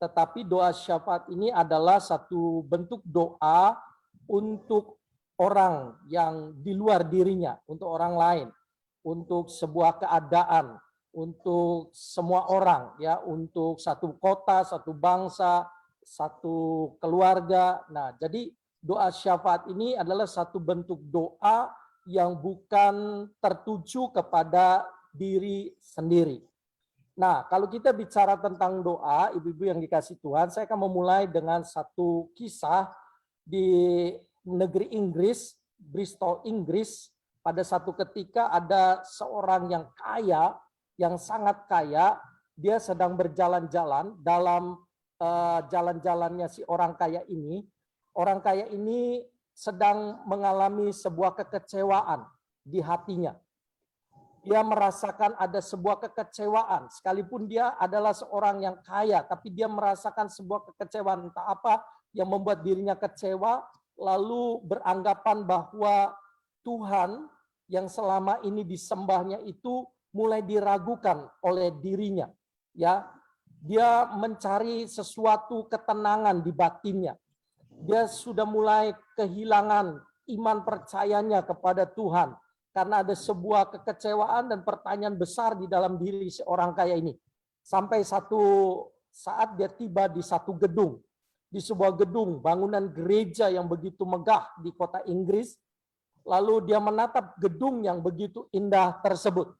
Tetapi doa syafaat ini adalah satu bentuk doa untuk orang yang di luar dirinya, untuk orang lain, untuk sebuah keadaan, untuk semua orang, ya, untuk satu kota, satu bangsa, satu keluarga. Nah, jadi doa syafaat ini adalah satu bentuk doa yang bukan tertuju kepada diri sendiri. Nah, kalau kita bicara tentang doa, ibu-ibu yang dikasih Tuhan, saya akan memulai dengan satu kisah di negeri Inggris, Bristol, Inggris. Pada satu ketika ada seorang yang kaya, yang sangat kaya, dia sedang berjalan-jalan dalam jalan-jalannya si orang kaya ini. Orang kaya ini sedang mengalami sebuah kekecewaan di hatinya. Dia merasakan ada sebuah kekecewaan, sekalipun dia adalah seorang yang kaya, tapi dia merasakan sebuah kekecewaan, entah apa yang membuat dirinya kecewa, lalu beranggapan bahwa Tuhan yang selama ini disembahnya itu mulai diragukan oleh dirinya. Ya, dia mencari sesuatu ketenangan di batinnya. Dia sudah mulai kehilangan iman percayanya kepada Tuhan karena ada sebuah kekecewaan dan pertanyaan besar di dalam diri seorang kaya ini. Sampai satu saat dia tiba di satu gedung, di sebuah gedung bangunan gereja yang begitu megah di kota Inggris. Lalu dia menatap gedung yang begitu indah tersebut.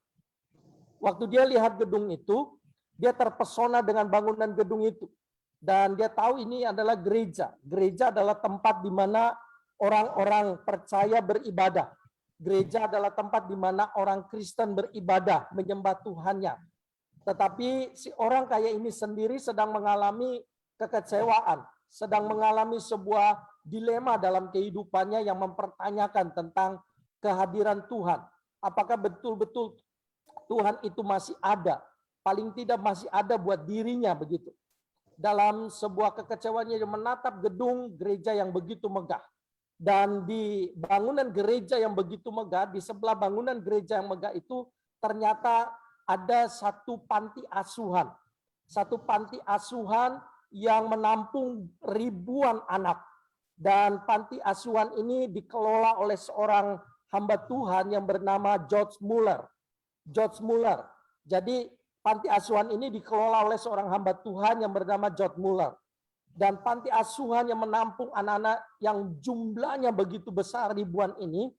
Waktu dia lihat gedung itu, dia terpesona dengan bangunan gedung itu. Dan dia tahu ini adalah gereja. Gereja adalah tempat di mana orang-orang percaya beribadah. Gereja adalah tempat di mana orang Kristen beribadah, menyembah Tuhannya. Tetapi si orang kaya ini sendiri sedang mengalami kekecewaan, sedang mengalami sebuah dilema dalam kehidupannya yang mempertanyakan tentang kehadiran Tuhan. Apakah betul-betul Tuhan itu masih ada? Paling tidak masih ada buat dirinya begitu. Dalam sebuah kekecewaannya dia menatap gedung gereja yang begitu megah. Dan di bangunan gereja yang begitu megah, di sebelah bangunan gereja yang megah itu ternyata ada satu panti asuhan. Satu panti asuhan yang menampung ribuan anak. Dan panti asuhan ini dikelola oleh seorang hamba Tuhan yang bernama George Muller. George Muller. Jadi panti asuhan ini dikelola oleh seorang hamba Tuhan yang bernama George Muller. Dan panti asuhan yang menampung anak-anak yang jumlahnya begitu besar ribuan ini,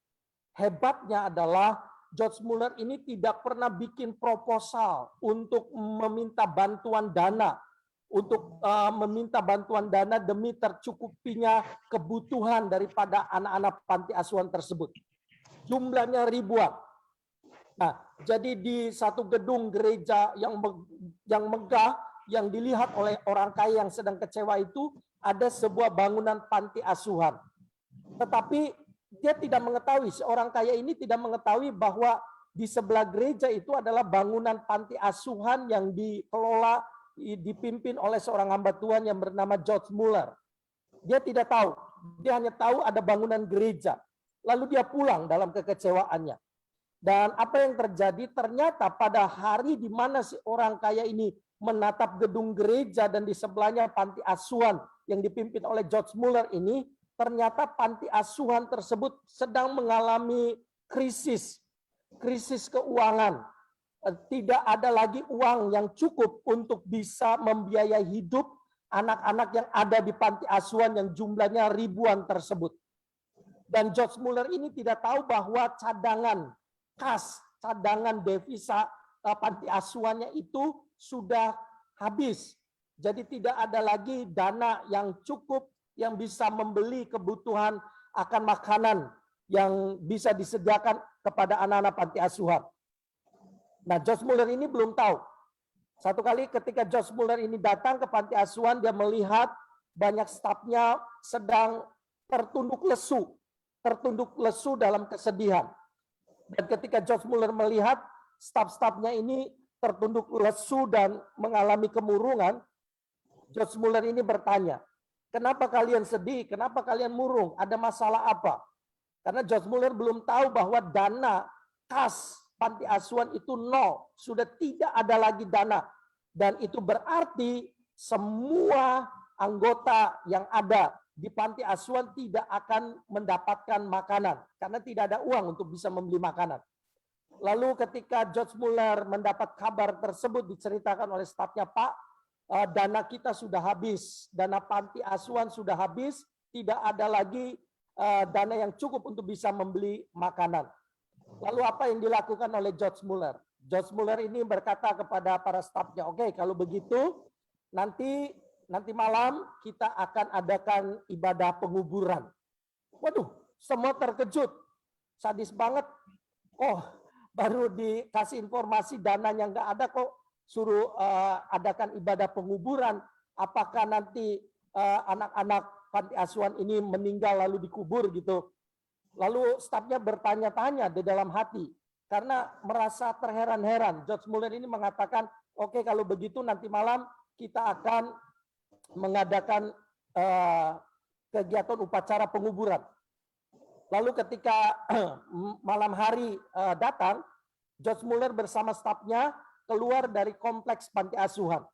hebatnya adalah George Muller ini tidak pernah bikin proposal untuk meminta bantuan dana, meminta bantuan dana demi tercukupinya kebutuhan daripada anak-anak panti asuhan tersebut. Jumlahnya ribuan. Nah, jadi di satu gedung gereja yang megah, yang dilihat oleh orang kaya yang sedang kecewa itu, ada sebuah bangunan panti asuhan. Tetapi dia tidak mengetahui, seorang kaya ini tidak mengetahui bahwa di sebelah gereja itu adalah bangunan panti asuhan yang dikelola, dipimpin oleh seorang hamba Tuhan yang bernama George Muller. Dia tidak tahu, dia hanya tahu ada bangunan gereja. Lalu dia pulang dalam kekecewaannya. Dan apa yang terjadi? Ternyata pada hari di mana si orang kaya ini menatap gedung gereja dan di sebelahnya panti asuhan yang dipimpin oleh George Muller ini, ternyata panti asuhan tersebut sedang mengalami krisis keuangan. Tidak ada lagi uang yang cukup untuk bisa membiayai hidup anak-anak yang ada di panti asuhan yang jumlahnya ribuan tersebut. Dan George Muller ini tidak tahu bahwa cadangan kas, cadangan devisa panti asuhannya itu sudah habis. Jadi tidak ada lagi dana yang cukup yang bisa membeli kebutuhan akan makanan yang bisa disediakan kepada anak-anak panti asuhan. Nah, George Muller ini belum tahu. Satu kali ketika George Muller ini datang ke panti asuhan, dia melihat banyak stafnya sedang tertunduk lesu dalam kesedihan. Dan ketika George Muller melihat staf-stafnya ini tertunduk lesu dan mengalami kemurungan, George Muller ini bertanya, kenapa kalian sedih? Kenapa kalian murung? Ada masalah apa? Karena George Muller belum tahu bahwa dana kas panti asuhan itu nol. Sudah tidak ada lagi dana. Dan itu berarti semua anggota yang ada di panti asuhan tidak akan mendapatkan makanan. Karena tidak ada uang untuk bisa membeli makanan. Lalu ketika George Muller mendapat kabar tersebut diceritakan oleh stafnya, Pak, dana kita sudah habis. Dana panti asuhan sudah habis. Tidak ada lagi dana yang cukup untuk bisa membeli makanan. Lalu apa yang dilakukan oleh George Muller? George Muller ini berkata kepada para stafnya, oke, kalau begitu nanti malam kita akan adakan ibadah penguburan. Waduh, semua terkejut. Sadis banget. Oh, baru dikasih informasi dananya nggak ada kok. Suruh adakan ibadah penguburan. Apakah nanti anak-anak panti asuhan ini meninggal lalu dikubur gitu. Lalu stafnya bertanya-tanya di dalam hati karena merasa terheran-heran. George Muller ini mengatakan, oke, kalau begitu nanti malam kita akan mengadakan kegiatan upacara penguburan. Lalu ketika malam hari datang, George Muller bersama stafnya keluar dari kompleks panti asuhan.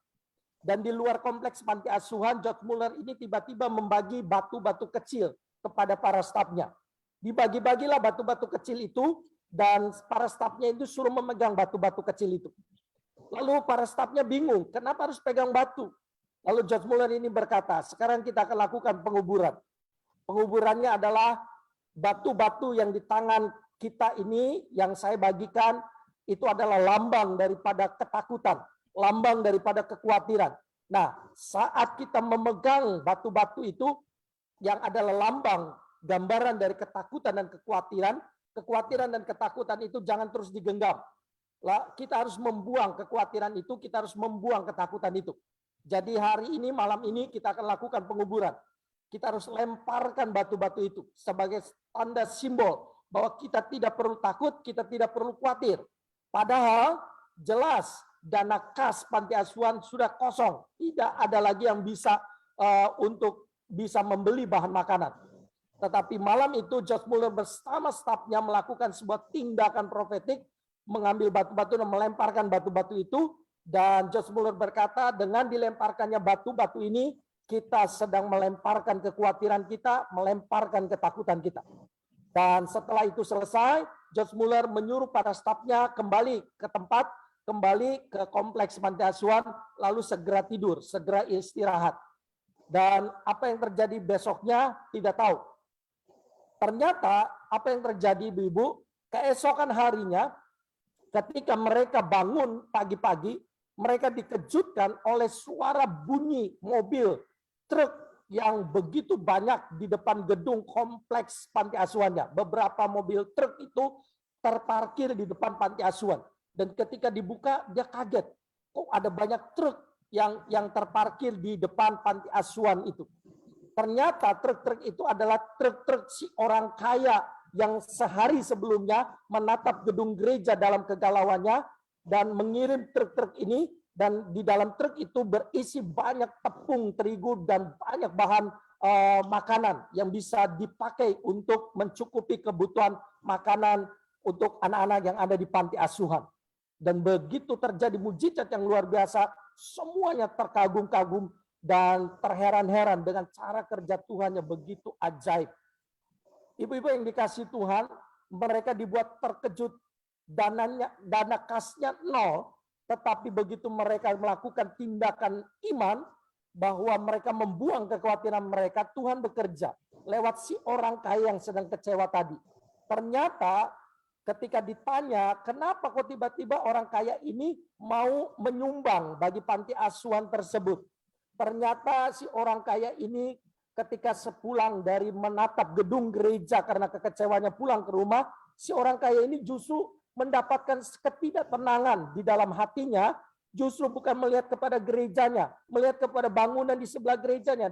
Dan di luar kompleks panti asuhan, George Muller ini tiba-tiba membagi batu-batu kecil kepada para stafnya. Dibagi-bagilah batu-batu kecil itu, dan para stafnya itu suruh memegang batu-batu kecil itu. Lalu para stafnya bingung, kenapa harus pegang batu? Lalu George Muller ini berkata, sekarang kita akan lakukan penguburan. Penguburannya adalah batu-batu yang di tangan kita ini, yang saya bagikan, itu adalah lambang daripada ketakutan. Lambang daripada kekhawatiran. Nah, saat kita memegang batu-batu itu yang adalah lambang gambaran dari ketakutan dan kekhawatiran dan ketakutan itu jangan terus digenggam. Kita harus membuang kekhawatiran itu, kita harus membuang ketakutan itu. Jadi hari ini, malam ini kita akan lakukan penguburan. Kita harus lemparkan batu-batu itu sebagai tanda simbol bahwa kita tidak perlu takut, kita tidak perlu khawatir. Padahal jelas dana kas panti asuhan sudah kosong, tidak ada lagi yang bisa untuk bisa membeli bahan makanan. Tetapi malam itu George Muller bersama stafnya melakukan sebuah tindakan profetik, mengambil batu-batu dan melemparkan batu-batu itu. Dan George Muller berkata, dengan dilemparkannya batu-batu ini, kita sedang melemparkan kekhawatiran kita, melemparkan ketakutan kita. Dan setelah itu selesai, George Muller menyuruh para stafnya kembali ke tempat, kembali ke kompleks panti asuhan, lalu segera tidur, segera istirahat. Dan apa yang terjadi besoknya tidak tahu. Ternyata apa yang terjadi Ibu-ibu, keesokan harinya ketika mereka bangun pagi-pagi, mereka dikejutkan oleh suara bunyi mobil truk yang begitu banyak di depan gedung kompleks panti asuhannya. Beberapa mobil truk itu terparkir di depan panti asuhan. Dan ketika dibuka, dia kaget. Kok ada banyak truk yang terparkir di depan panti asuhan itu. Ternyata truk-truk itu adalah truk-truk si orang kaya yang sehari sebelumnya menatap gedung gereja dalam kegalauannya dan mengirim truk-truk ini, dan di dalam truk itu berisi banyak tepung terigu dan banyak bahan makanan yang bisa dipakai untuk mencukupi kebutuhan makanan untuk anak-anak yang ada di panti asuhan. Dan begitu terjadi mujizat yang luar biasa, semuanya terkagum-kagum dan terheran-heran dengan cara kerja Tuhan yang begitu ajaib. Ibu-ibu yang dikasih Tuhan, mereka dibuat terkejut, dana kasnya nol, tetapi begitu mereka melakukan tindakan iman, bahwa mereka membuang kekhawatiran mereka, Tuhan bekerja lewat si orang kaya yang sedang kecewa tadi. Ternyata ketika ditanya, kenapa kok tiba-tiba orang kaya ini mau menyumbang bagi panti asuhan tersebut? Ternyata si orang kaya ini ketika sepulang dari menatap gedung gereja karena kekecewanya pulang ke rumah, si orang kaya ini justru mendapatkan ketidaktenangan di dalam hatinya, justru bukan melihat kepada gerejanya, melihat kepada bangunan di sebelah gerejanya.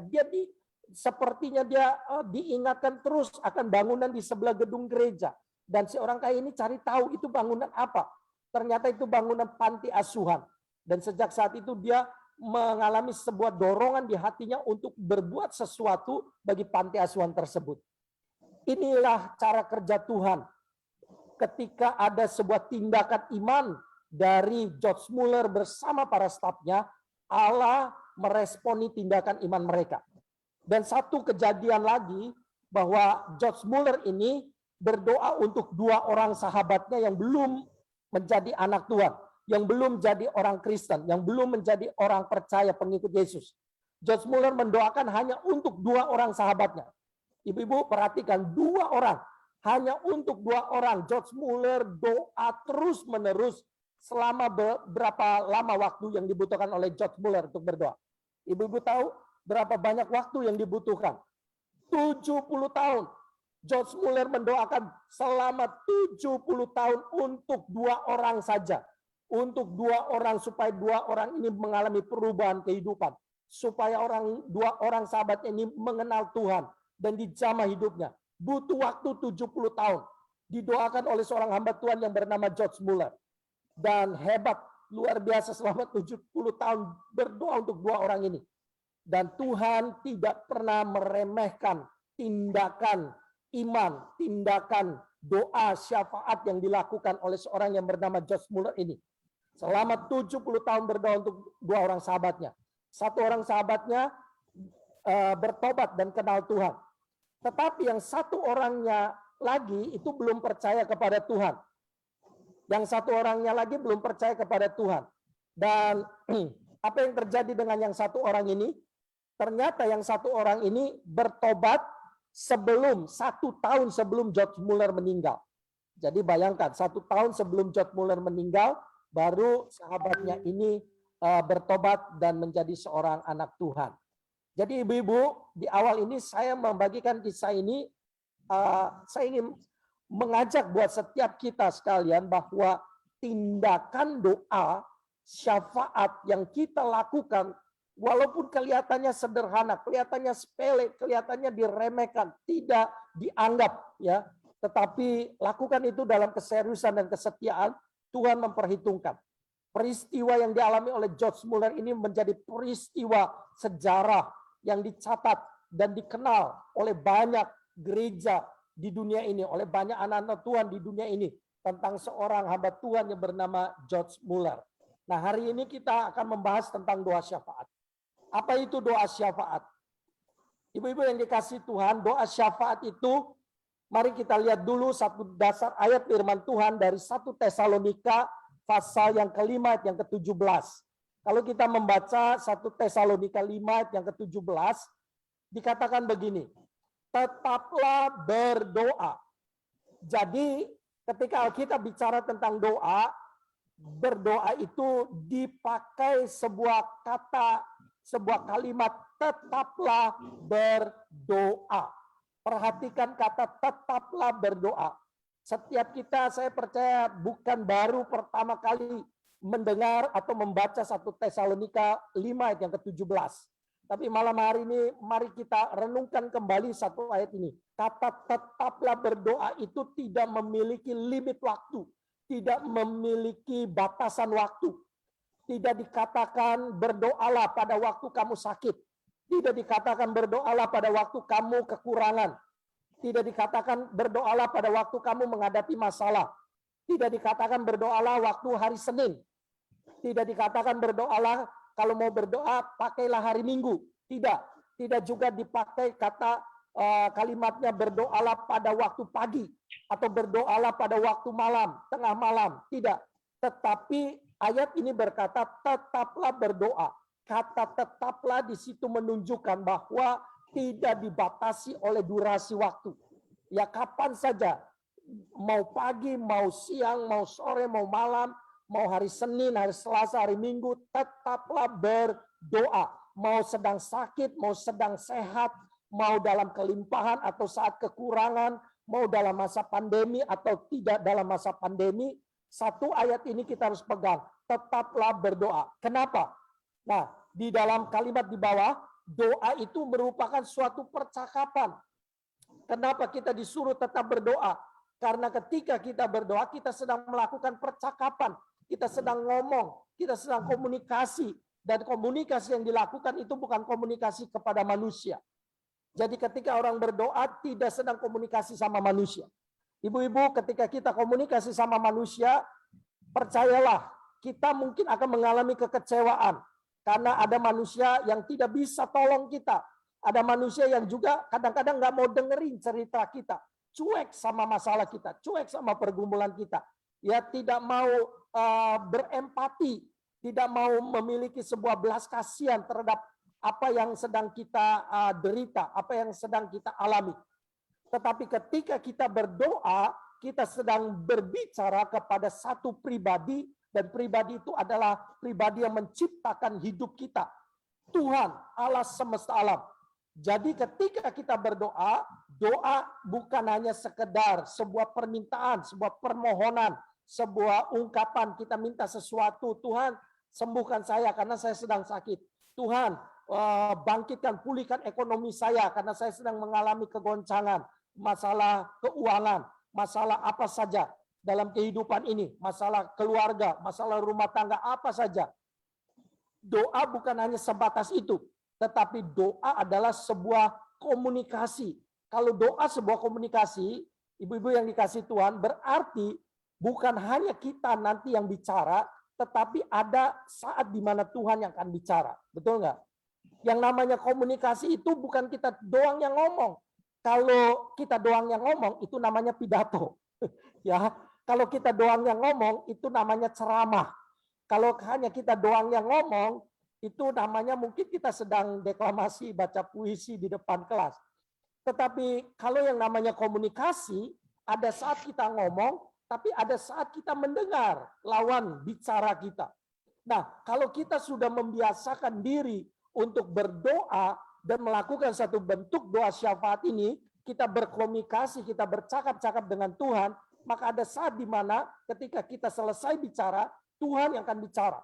Sepertinya dia diingatkan terus akan bangunan di sebelah gedung gereja. Dan si orang kaya ini cari tahu itu bangunan apa. Ternyata itu bangunan panti asuhan. Dan sejak saat itu dia mengalami sebuah dorongan di hatinya untuk berbuat sesuatu bagi panti asuhan tersebut. Inilah cara kerja Tuhan. Ketika ada sebuah tindakan iman dari George Muller bersama para stafnya, Allah meresponi tindakan iman mereka. Dan satu kejadian lagi, bahwa George Muller ini berdoa untuk 2 orang sahabatnya yang belum menjadi anak Tuhan, yang belum jadi orang Kristen, yang belum menjadi orang percaya pengikut Yesus. George Muller mendoakan hanya untuk 2 orang sahabatnya. Ibu-ibu perhatikan, 2 orang. Hanya untuk 2 orang. George Muller doa terus-menerus selama berapa lama waktu yang dibutuhkan oleh George Muller untuk berdoa. Ibu-ibu tahu berapa banyak waktu yang dibutuhkan? 70 tahun. George Muller mendoakan selama 70 tahun untuk 2 orang saja. Untuk 2 orang, supaya 2 orang ini mengalami perubahan kehidupan. Supaya 2 orang sahabat ini mengenal Tuhan dan dijamah hidupnya. Butuh waktu 70 tahun. Didoakan oleh seorang hamba Tuhan yang bernama George Muller. Dan hebat, luar biasa selama 70 tahun berdoa untuk 2 orang ini. Dan Tuhan tidak pernah meremehkan tindakan iman, tindakan doa syafaat yang dilakukan oleh seorang yang bernama George Muller ini. Selama 70 tahun berdoa untuk 2 orang sahabatnya. 1 orang sahabatnya bertobat dan kenal Tuhan. Tetapi yang 1 orangnya lagi itu belum percaya kepada Tuhan. Yang 1 orangnya lagi belum percaya kepada Tuhan. Dan apa yang terjadi dengan yang 1 orang ini? Ternyata yang 1 orang ini bertobat sebelum 1 tahun sebelum George Muller meninggal. Jadi bayangkan 1 tahun sebelum George Muller meninggal, baru sahabatnya ini bertobat dan menjadi seorang anak Tuhan. Jadi ibu-ibu, di awal ini saya membagikan kisah ini, saya ingin mengajak buat setiap kita sekalian bahwa tindakan doa syafaat yang kita lakukan, walaupun kelihatannya sederhana, kelihatannya sepele, kelihatannya diremehkan, tidak dianggap, ya, tetapi lakukan itu dalam keseriusan dan kesetiaan. Tuhan memperhitungkan. Peristiwa yang dialami oleh George Muller ini menjadi peristiwa sejarah yang dicatat dan dikenal oleh banyak gereja di dunia ini, oleh banyak anak-anak Tuhan di dunia ini, tentang seorang hamba Tuhan yang bernama George Muller. Nah, hari ini kita akan membahas tentang doa syafaat. Apa itu doa syafaat? Ibu-ibu yang dikasih Tuhan, doa syafaat itu, mari kita lihat dulu satu dasar ayat firman Tuhan dari 1 Tesalonika pasal yang kelima ayat yang ke-17. Kalau kita membaca 1 Tesalonika 5 ayat yang ke-17, dikatakan begini, tetaplah berdoa. Jadi ketika kita bicara tentang doa, berdoa itu dipakai sebuah kata, sebuah kalimat, tetaplah berdoa. Perhatikan kata tetaplah berdoa. Setiap kita, saya percaya, bukan baru pertama kali mendengar atau membaca 1 Tesalonika 5 ayat yang ke-17. Tapi malam hari ini mari kita renungkan kembali 1 ayat ini. Kata tetaplah berdoa itu tidak memiliki limit waktu, tidak memiliki batasan waktu. Tidak dikatakan berdoalah pada waktu kamu sakit. Tidak dikatakan berdoalah pada waktu kamu kekurangan. Tidak dikatakan berdoalah pada waktu kamu menghadapi masalah. Tidak dikatakan berdoalah waktu hari Senin. Tidak dikatakan berdoalah kalau mau berdoa pakailah hari Minggu. Tidak. Tidak juga dipakai kata kalimatnya berdoalah pada waktu pagi. Atau berdoalah pada waktu malam, tengah malam. Tidak. Tetapi ayat ini berkata tetaplah berdoa. Kata tetaplah di situ menunjukkan bahwa tidak dibatasi oleh durasi waktu. Ya kapan saja, mau pagi, mau siang, mau sore, mau malam, mau hari Senin, hari Selasa, hari Minggu, tetaplah berdoa. Mau sedang sakit, mau sedang sehat, mau dalam kelimpahan atau saat kekurangan, mau dalam masa pandemi atau tidak dalam masa pandemi, 1 ayat ini kita harus pegang. Tetaplah berdoa. Kenapa? Nah, di dalam kalimat di bawah, doa itu merupakan suatu percakapan. Kenapa kita disuruh tetap berdoa? Karena ketika kita berdoa, kita sedang melakukan percakapan, kita sedang ngomong, kita sedang komunikasi. Dan komunikasi yang dilakukan itu bukan komunikasi kepada manusia. Jadi ketika orang berdoa tidak sedang komunikasi sama manusia. Ibu-ibu, ketika kita komunikasi sama manusia, percayalah, kita mungkin akan mengalami kekecewaan. Karena ada manusia yang tidak bisa tolong kita. Ada manusia yang juga kadang-kadang nggak mau dengerin cerita kita. Cuek sama masalah kita, cuek sama pergumulan kita. Ya, tidak mau berempati, tidak mau memiliki sebuah belas kasihan terhadap apa yang sedang kita derita, apa yang sedang kita alami. Tetapi ketika kita berdoa, kita sedang berbicara kepada satu pribadi, dan pribadi itu adalah pribadi yang menciptakan hidup kita. Tuhan, Allah semesta alam. Jadi ketika kita berdoa, doa bukan hanya sekedar sebuah permintaan, sebuah permohonan, sebuah ungkapan, kita minta sesuatu, Tuhan sembuhkan saya karena saya sedang sakit. Tuhan bangkitkan, pulihkan ekonomi saya karena saya sedang mengalami kegoncangan, masalah keuangan, masalah apa saja dalam kehidupan ini, masalah keluarga, masalah rumah tangga, apa saja. Doa bukan hanya sebatas itu, tetapi doa adalah sebuah komunikasi. Kalau doa sebuah komunikasi, ibu-ibu yang dikasih Tuhan, berarti bukan hanya kita nanti yang bicara, tetapi ada saat di mana Tuhan yang akan bicara. Betul nggak? Yang namanya komunikasi itu bukan kita doang yang ngomong. Kalau kita doang yang ngomong, itu namanya pidato. Ya, kalau kita doang yang ngomong, itu namanya ceramah. Kalau hanya kita doang yang ngomong, itu namanya mungkin kita sedang deklamasi, baca puisi di depan kelas. Tetapi kalau yang namanya komunikasi, ada saat kita ngomong, tapi ada saat kita mendengar lawan bicara kita. Nah, kalau kita sudah membiasakan diri untuk berdoa dan melakukan satu bentuk doa syafaat ini, kita berkomunikasi, kita bercakap-cakap dengan Tuhan, maka ada saat di mana ketika kita selesai bicara, Tuhan yang akan bicara.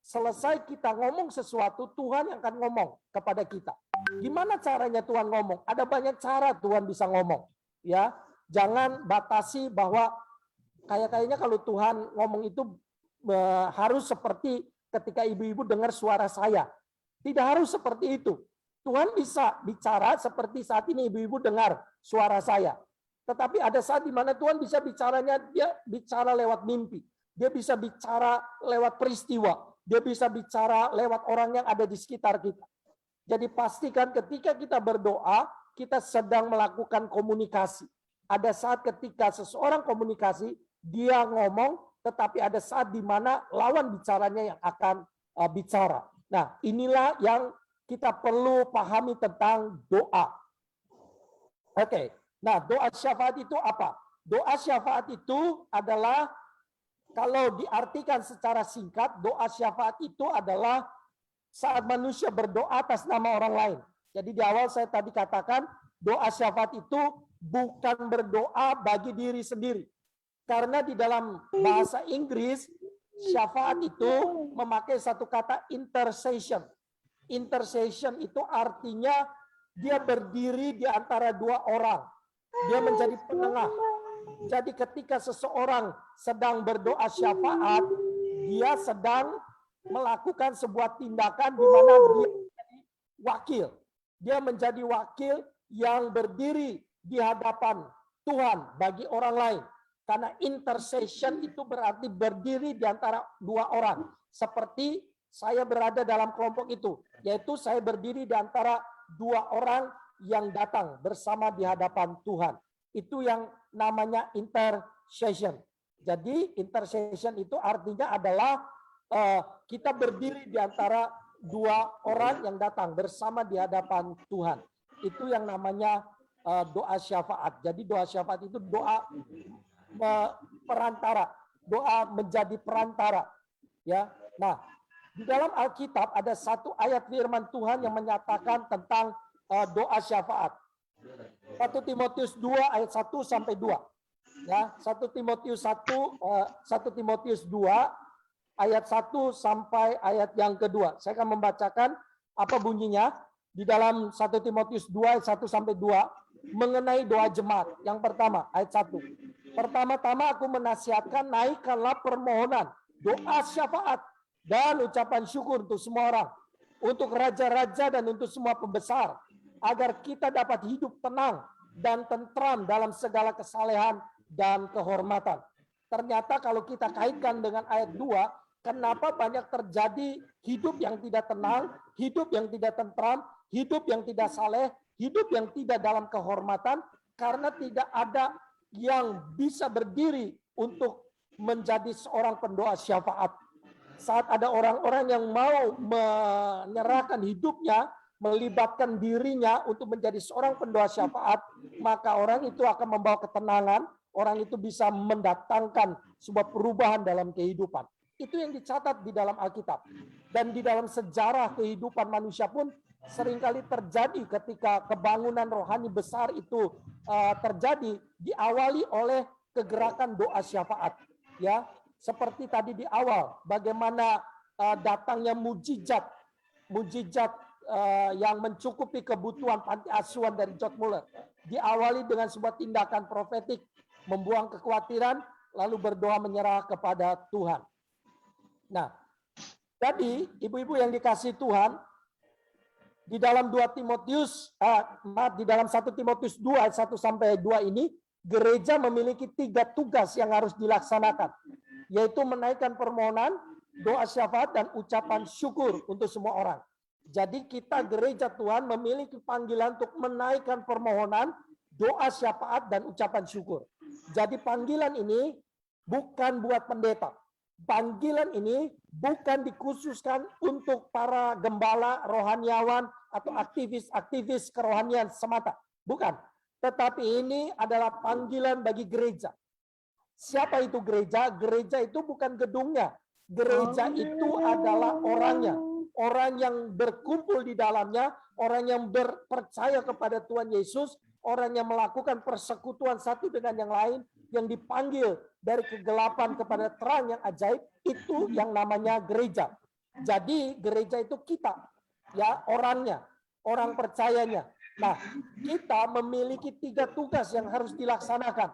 Selesai kita ngomong sesuatu, Tuhan yang akan ngomong kepada kita. Gimana caranya Tuhan ngomong? Ada banyak cara Tuhan bisa ngomong. Ya, jangan batasi bahwa kayaknya kalau Tuhan ngomong itu harus seperti ketika ibu-ibu dengar suara saya. Tidak harus seperti itu. Tuhan bisa bicara seperti saat ini ibu-ibu dengar suara saya. Tetapi ada saat di mana Tuhan bisa bicaranya, dia bicara lewat mimpi. Dia bisa bicara lewat peristiwa. Dia bisa bicara lewat orang yang ada di sekitar kita. Jadi pastikan ketika kita berdoa, kita sedang melakukan komunikasi. Ada saat ketika seseorang komunikasi, dia ngomong, tetapi ada saat di mana lawan bicaranya yang akan bicara. Nah, inilah yang kita perlu pahami tentang doa. Oke, nah doa syafaat itu apa? Doa syafaat itu adalah, kalau diartikan secara singkat, doa syafaat itu adalah saat manusia berdoa atas nama orang lain. Jadi di awal saya tadi katakan, doa syafaat itu bukan berdoa bagi diri sendiri. Karena di dalam bahasa Inggris, syafaat itu memakai satu kata intercession. Intercession itu artinya dia berdiri di antara dua orang. Dia menjadi penengah. Jadi ketika seseorang sedang berdoa syafaat, dia sedang melakukan sebuah tindakan di mana dia menjadi wakil. Dia menjadi wakil yang berdiri di hadapan Tuhan bagi orang lain. Karena intercession itu berarti berdiri di antara dua orang. Seperti saya berada dalam kelompok itu, yaitu saya berdiri di antara dua orang yang datang bersama di hadapan Tuhan. Itu yang namanya intercession. Jadi intercession itu artinya adalah kita berdiri di antara dua orang yang datang bersama di hadapan Tuhan. Itu yang namanya doa syafaat. Jadi doa syafaat itu doa perantara, doa menjadi perantara. Ya, nah di dalam Alkitab ada satu ayat firman Tuhan yang menyatakan tentang doa syafaat. 1 Timotius 2 ayat 1 sampai 2. Ya, 1 Timotius 2 ayat 1 sampai ayat yang kedua. Saya akan membacakan apa bunyinya di dalam 1 Timotius 2 ayat 1 sampai 2 mengenai doa jemaat. Yang pertama, ayat 1. Pertama-tama aku menasihatkan, naikkanlah permohonan, doa syafaat, dan ucapan syukur untuk semua orang, untuk raja-raja dan untuk semua pembesar, agar kita dapat hidup tenang dan tentram dalam segala kesalehan dan kehormatan. Ternyata kalau kita kaitkan dengan ayat 2, kenapa banyak terjadi hidup yang tidak tenang, hidup yang tidak tentram, hidup yang tidak saleh, hidup yang tidak dalam kehormatan, karena tidak ada yang bisa berdiri untuk menjadi seorang pendoa syafaat. Saat ada orang-orang yang mau menyerahkan hidupnya, melibatkan dirinya untuk menjadi seorang pendoa syafaat, maka orang itu akan membawa ketenangan, orang itu bisa mendatangkan sebuah perubahan dalam kehidupan. Itu yang dicatat di dalam Alkitab. Dan di dalam sejarah kehidupan manusia pun seringkali terjadi ketika kebangunan rohani besar itu terjadi, diawali oleh kegerakan doa syafaat. Ya, seperti tadi di awal, bagaimana datangnya mujizat yang mencukupi kebutuhan panti asuhan dari George Muller. Diawali dengan sebuah tindakan profetik, membuang kekhawatiran, lalu berdoa menyerah kepada Tuhan. Nah, jadi ibu-ibu yang dikasihi Tuhan, di dalam 1 Timotius 2 ayat 1 sampai 2 ini, gereja memiliki 3 tugas yang harus dilaksanakan, yaitu menaikkan permohonan, doa syafaat, dan ucapan syukur untuk semua orang. Jadi kita gereja Tuhan memiliki panggilan untuk menaikkan permohonan, doa syafaat, dan ucapan syukur. Jadi panggilan ini bukan buat pendeta. Panggilan ini bukan dikhususkan untuk para gembala, rohaniawan, atau aktivis-aktivis kerohanian semata. Bukan. Tetapi ini adalah panggilan bagi gereja. Siapa itu gereja? Gereja itu bukan gedungnya. Gereja itu adalah orangnya. Orang yang berkumpul di dalamnya, orang yang percaya kepada Tuhan Yesus, orang yang melakukan persekutuan satu dengan yang lain, yang dipanggil dari kegelapan kepada terang yang ajaib, itu yang namanya gereja. Jadi gereja itu kita, ya, orangnya, orang percayanya. Nah, kita memiliki 3 tugas yang harus dilaksanakan,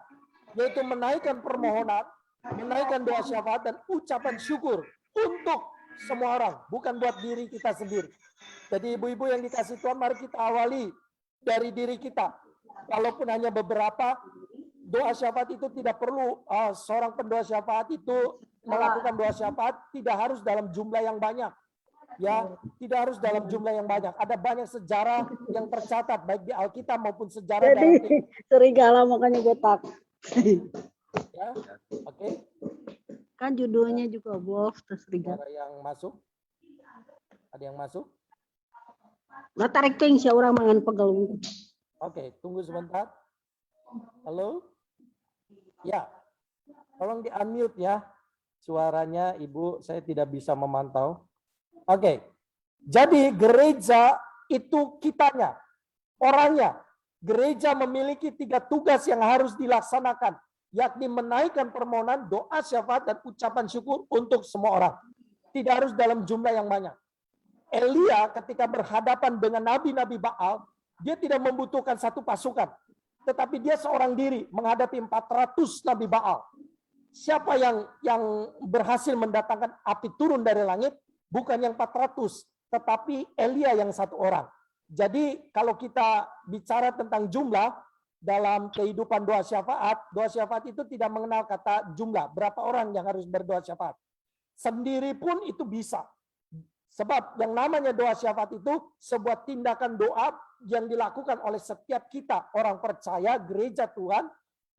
yaitu menaikkan permohonan, menaikkan doa syafaat, dan ucapan syukur untuk semua orang, bukan buat diri kita sendiri. Jadi ibu-ibu yang dikasih Tuhan, mari kita awali dari diri kita. Walaupun hanya beberapa, doa syafaat itu tidak perlu seorang pendoa syafaat itu melakukan doa syafaat tidak harus dalam jumlah yang banyak. Ya, tidak harus dalam jumlah yang banyak. Ada banyak sejarah yang tercatat baik di Alkitab maupun sejarah dalam serigala makanya gue takut. Ya, oke. Kan judulnya juga wolf terus serigala. Ada yang masuk? Ada yang masuk? Nah, tarik ting si orang mangan pegel. Oke, tunggu sebentar. Halo? Ya, tolong di-unmute ya. Suaranya Ibu, saya tidak bisa memantau. Oke, jadi gereja itu kitanya, orangnya. Gereja memiliki 3 tugas yang harus dilaksanakan, yakni menaikkan permohonan, doa syafaat, dan ucapan syukur untuk semua orang. Tidak harus dalam jumlah yang banyak. Elia ketika berhadapan dengan nabi-nabi Baal, dia tidak membutuhkan satu pasukan. Tetapi dia seorang diri menghadapi 400 nabi Baal. Siapa yang berhasil mendatangkan api turun dari langit? Bukan yang 400, tetapi Elia yang 1 orang. Jadi kalau kita bicara tentang jumlah, dalam kehidupan doa syafaat itu tidak mengenal kata jumlah. Berapa orang yang harus berdoa syafaat. Sendiri pun itu bisa. Sebab yang namanya doa syafaat itu sebuah tindakan doa yang dilakukan oleh setiap kita, orang percaya, gereja Tuhan,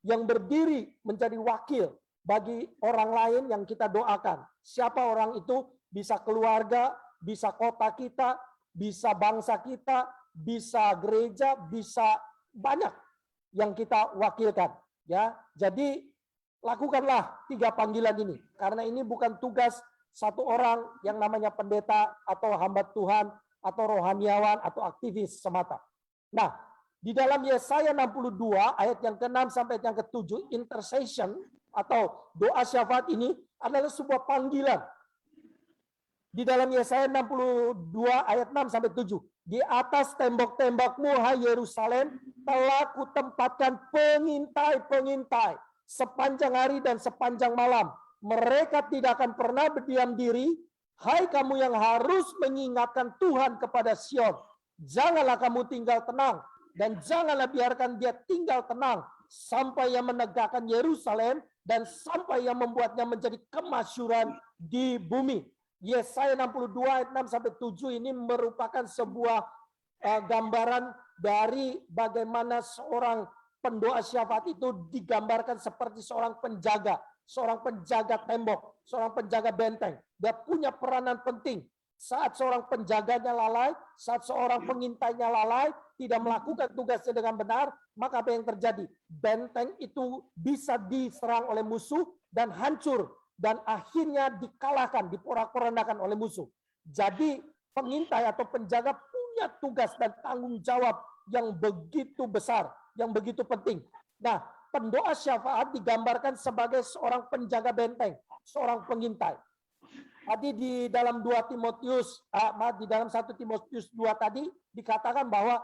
yang berdiri menjadi wakil bagi orang lain yang kita doakan. Siapa orang itu? Bisa keluarga, bisa kota kita, bisa bangsa kita, bisa gereja, bisa banyak yang kita wakilkan. Ya, jadi lakukanlah 3 panggilan ini, karena ini bukan tugas satu orang yang namanya pendeta atau hamba Tuhan atau rohaniawan atau aktivis semata. Nah, di dalam Yesaya 62 ayat yang ke-6 sampai yang ke-7, intercession atau doa syafaat ini adalah sebuah panggilan. Di dalam Yesaya 62 ayat 6 sampai 7, di atas tembok-tembokmu hai Yerusalem telah kutempatkan pengintai-pengintai sepanjang hari dan sepanjang malam. Mereka tidak akan pernah berdiam diri. Hai kamu yang harus mengingatkan Tuhan kepada Sion. Janganlah kamu tinggal tenang. Dan janganlah biarkan dia tinggal tenang. Sampai yang menegakkan Yerusalem. Dan sampai yang membuatnya menjadi kemasyhuran di bumi. Yesaya 62 ayat 6-7 ini merupakan sebuah gambaran dari bagaimana seorang pendoa syafaat itu digambarkan seperti seorang penjaga tembok, seorang penjaga benteng. Dia punya peranan penting. Saat seorang penjaganya lalai, saat seorang pengintainya lalai, tidak melakukan tugasnya dengan benar, maka apa yang terjadi? Benteng itu bisa diserang oleh musuh dan hancur, dan akhirnya dikalahkan, diporak-porandakan oleh musuh. Jadi pengintai atau penjaga punya tugas dan tanggung jawab yang begitu besar, yang begitu penting. Nah, pendoa syafaat digambarkan sebagai seorang penjaga benteng, seorang pengintai. Tadi di dalam 1 Timotius 2 tadi dikatakan bahwa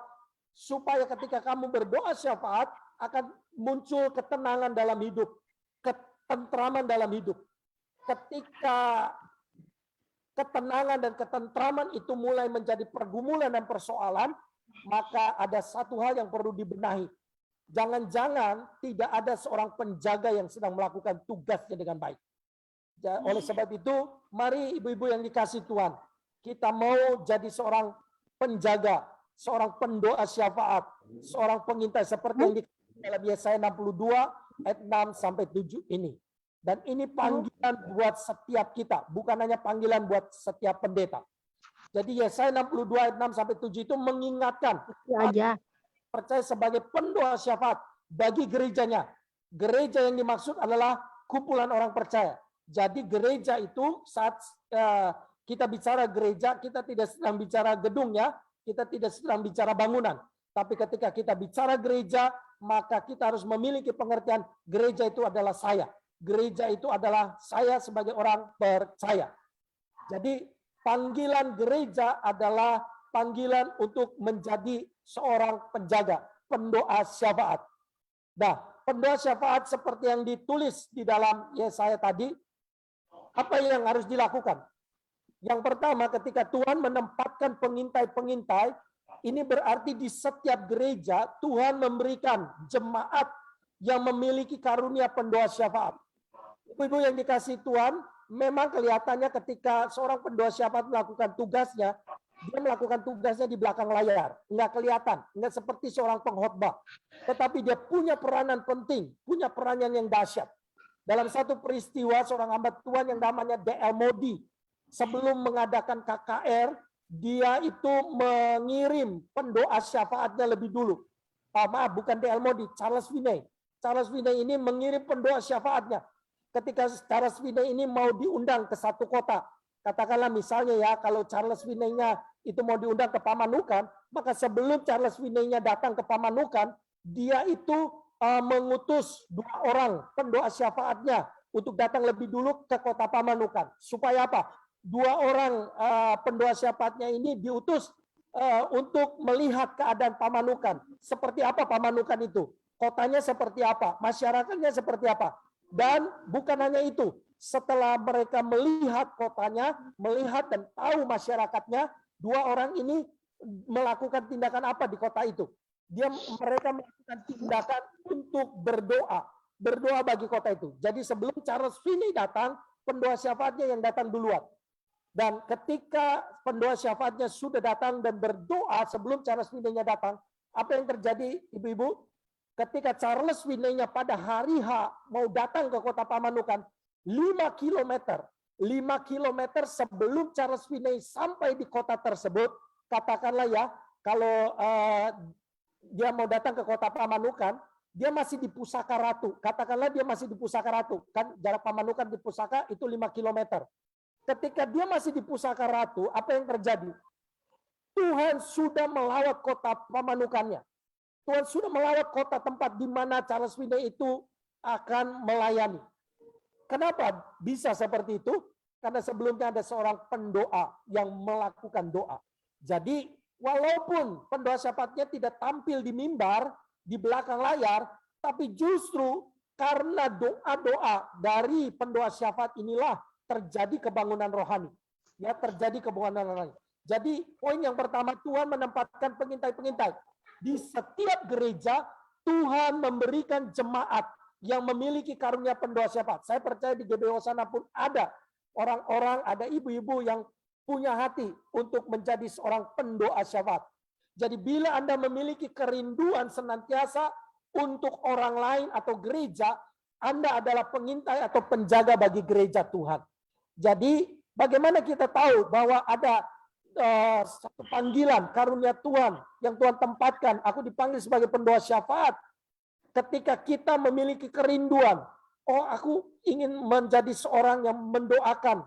supaya ketika kamu berdoa syafaat akan muncul ketenangan dalam hidup, ketentraman dalam hidup. Ketika ketenangan dan ketentraman itu mulai menjadi pergumulan dan persoalan, maka ada satu hal yang perlu dibenahi. Jangan-jangan tidak ada seorang penjaga yang sedang melakukan tugasnya dengan baik. Oleh sebab itu, mari ibu-ibu yang dikasih Tuhan, kita mau jadi seorang penjaga, seorang pendoa syafaat, seorang pengintai seperti yang dikatakan dalam Yesaya 62 ayat 6-7 ini. Dan ini panggilan buat setiap kita, bukan hanya panggilan buat setiap pendeta. Jadi Yesaya 62 ayat 6-7 itu mengingatkan percaya sebagai pendoa syafaat bagi gerejanya. Gereja yang dimaksud adalah kumpulan orang percaya. Jadi gereja itu saat kita bicara gereja, kita tidak sedang bicara gedungnya, kita tidak sedang bicara bangunan. Tapi ketika kita bicara gereja, maka kita harus memiliki pengertian gereja itu adalah saya. Gereja itu adalah saya sebagai orang percaya. Jadi panggilan gereja adalah panggilan untuk menjadi seorang penjaga, pendoa syafaat. Nah, pendoa syafaat seperti yang ditulis di dalam Yesaya tadi, apa yang harus dilakukan? Yang pertama, ketika Tuhan menempatkan pengintai-pengintai, ini berarti di setiap gereja Tuhan memberikan jemaat yang memiliki karunia pendoa syafaat. Ibu-ibu yang dikasih Tuhan, memang kelihatannya ketika seorang pendoa syafaat melakukan tugasnya, dia melakukan tugasnya di belakang layar, nggak kelihatan, nggak seperti seorang pengkhotbah. Tetapi dia punya peranan penting, punya peranan yang dahsyat. Dalam satu peristiwa, seorang hamba Tuhan yang namanya D.L. Moody, sebelum mengadakan KKR, dia itu mengirim pendoa syafaatnya lebih dulu. Maaf, bukan D.L. Moody, Charles Finney. Charles Finney ini mengirim pendoa syafaatnya. Ketika Charles Finney ini mau diundang ke satu kota, katakanlah misalnya ya, kalau Charles Finney-nya itu mau diundang ke Pamanukan, maka sebelum Charles Finney-nya datang ke Pamanukan, dia itu mengutus 2 orang pendoa syafaatnya untuk datang lebih dulu ke kota Pamanukan. Supaya apa? 2 orang pendoa syafaatnya ini diutus untuk melihat keadaan Pamanukan. Seperti apa Pamanukan itu? Kotanya seperti apa? Masyarakatnya seperti apa? Dan bukan hanya itu. Setelah mereka melihat kotanya, melihat dan tahu masyarakatnya, 2 orang ini melakukan tindakan apa di kota itu? Mereka melakukan tindakan untuk berdoa bagi kota itu. Jadi sebelum Charles Finney datang, pendoa syafaatnya yang datang duluan. Dan ketika pendoa syafaatnya sudah datang dan berdoa sebelum Charles Finney-nya datang, apa yang terjadi, ibu-ibu? Ketika Charles Finney-nya pada hari H mau datang ke kota Pamanukan, 5 km sebelum Charles Finney sampai di kota tersebut, katakanlah ya, kalau dia mau datang ke kota Pamanukan, dia masih di Pusaka Ratu. Katakanlah dia masih di Pusaka Ratu. Kan jarak Pamanukan di Pusaka itu 5 km. Ketika dia masih di Pusaka Ratu, apa yang terjadi? Tuhan sudah melawat kota Pamanukannya. Tuhan sudah melawat kota tempat di mana Charles Finney itu akan melayani. Kenapa bisa seperti itu? Karena sebelumnya ada seorang pendoa yang melakukan doa. Jadi walaupun pendoa syafaatnya tidak tampil di mimbar, di belakang layar, tapi justru karena doa-doa dari pendoa syafaat inilah terjadi kebangunan rohani. Ya, terjadi kebangunan rohani. Jadi poin yang pertama, Tuhan menempatkan pengintai-pengintai. Di setiap gereja Tuhan memberikan jemaat yang memiliki karunia pendoa syafaat. Saya percaya di GBO sana pun ada orang-orang, ada ibu-ibu yang punya hati untuk menjadi seorang pendoa syafaat. Jadi bila Anda memiliki kerinduan senantiasa untuk orang lain atau gereja, Anda adalah pengintai atau penjaga bagi gereja Tuhan. Jadi bagaimana kita tahu bahwa ada satu panggilan karunia Tuhan yang Tuhan tempatkan? Aku dipanggil sebagai pendoa syafaat. Ketika kita memiliki kerinduan, oh aku ingin menjadi seorang yang mendoakan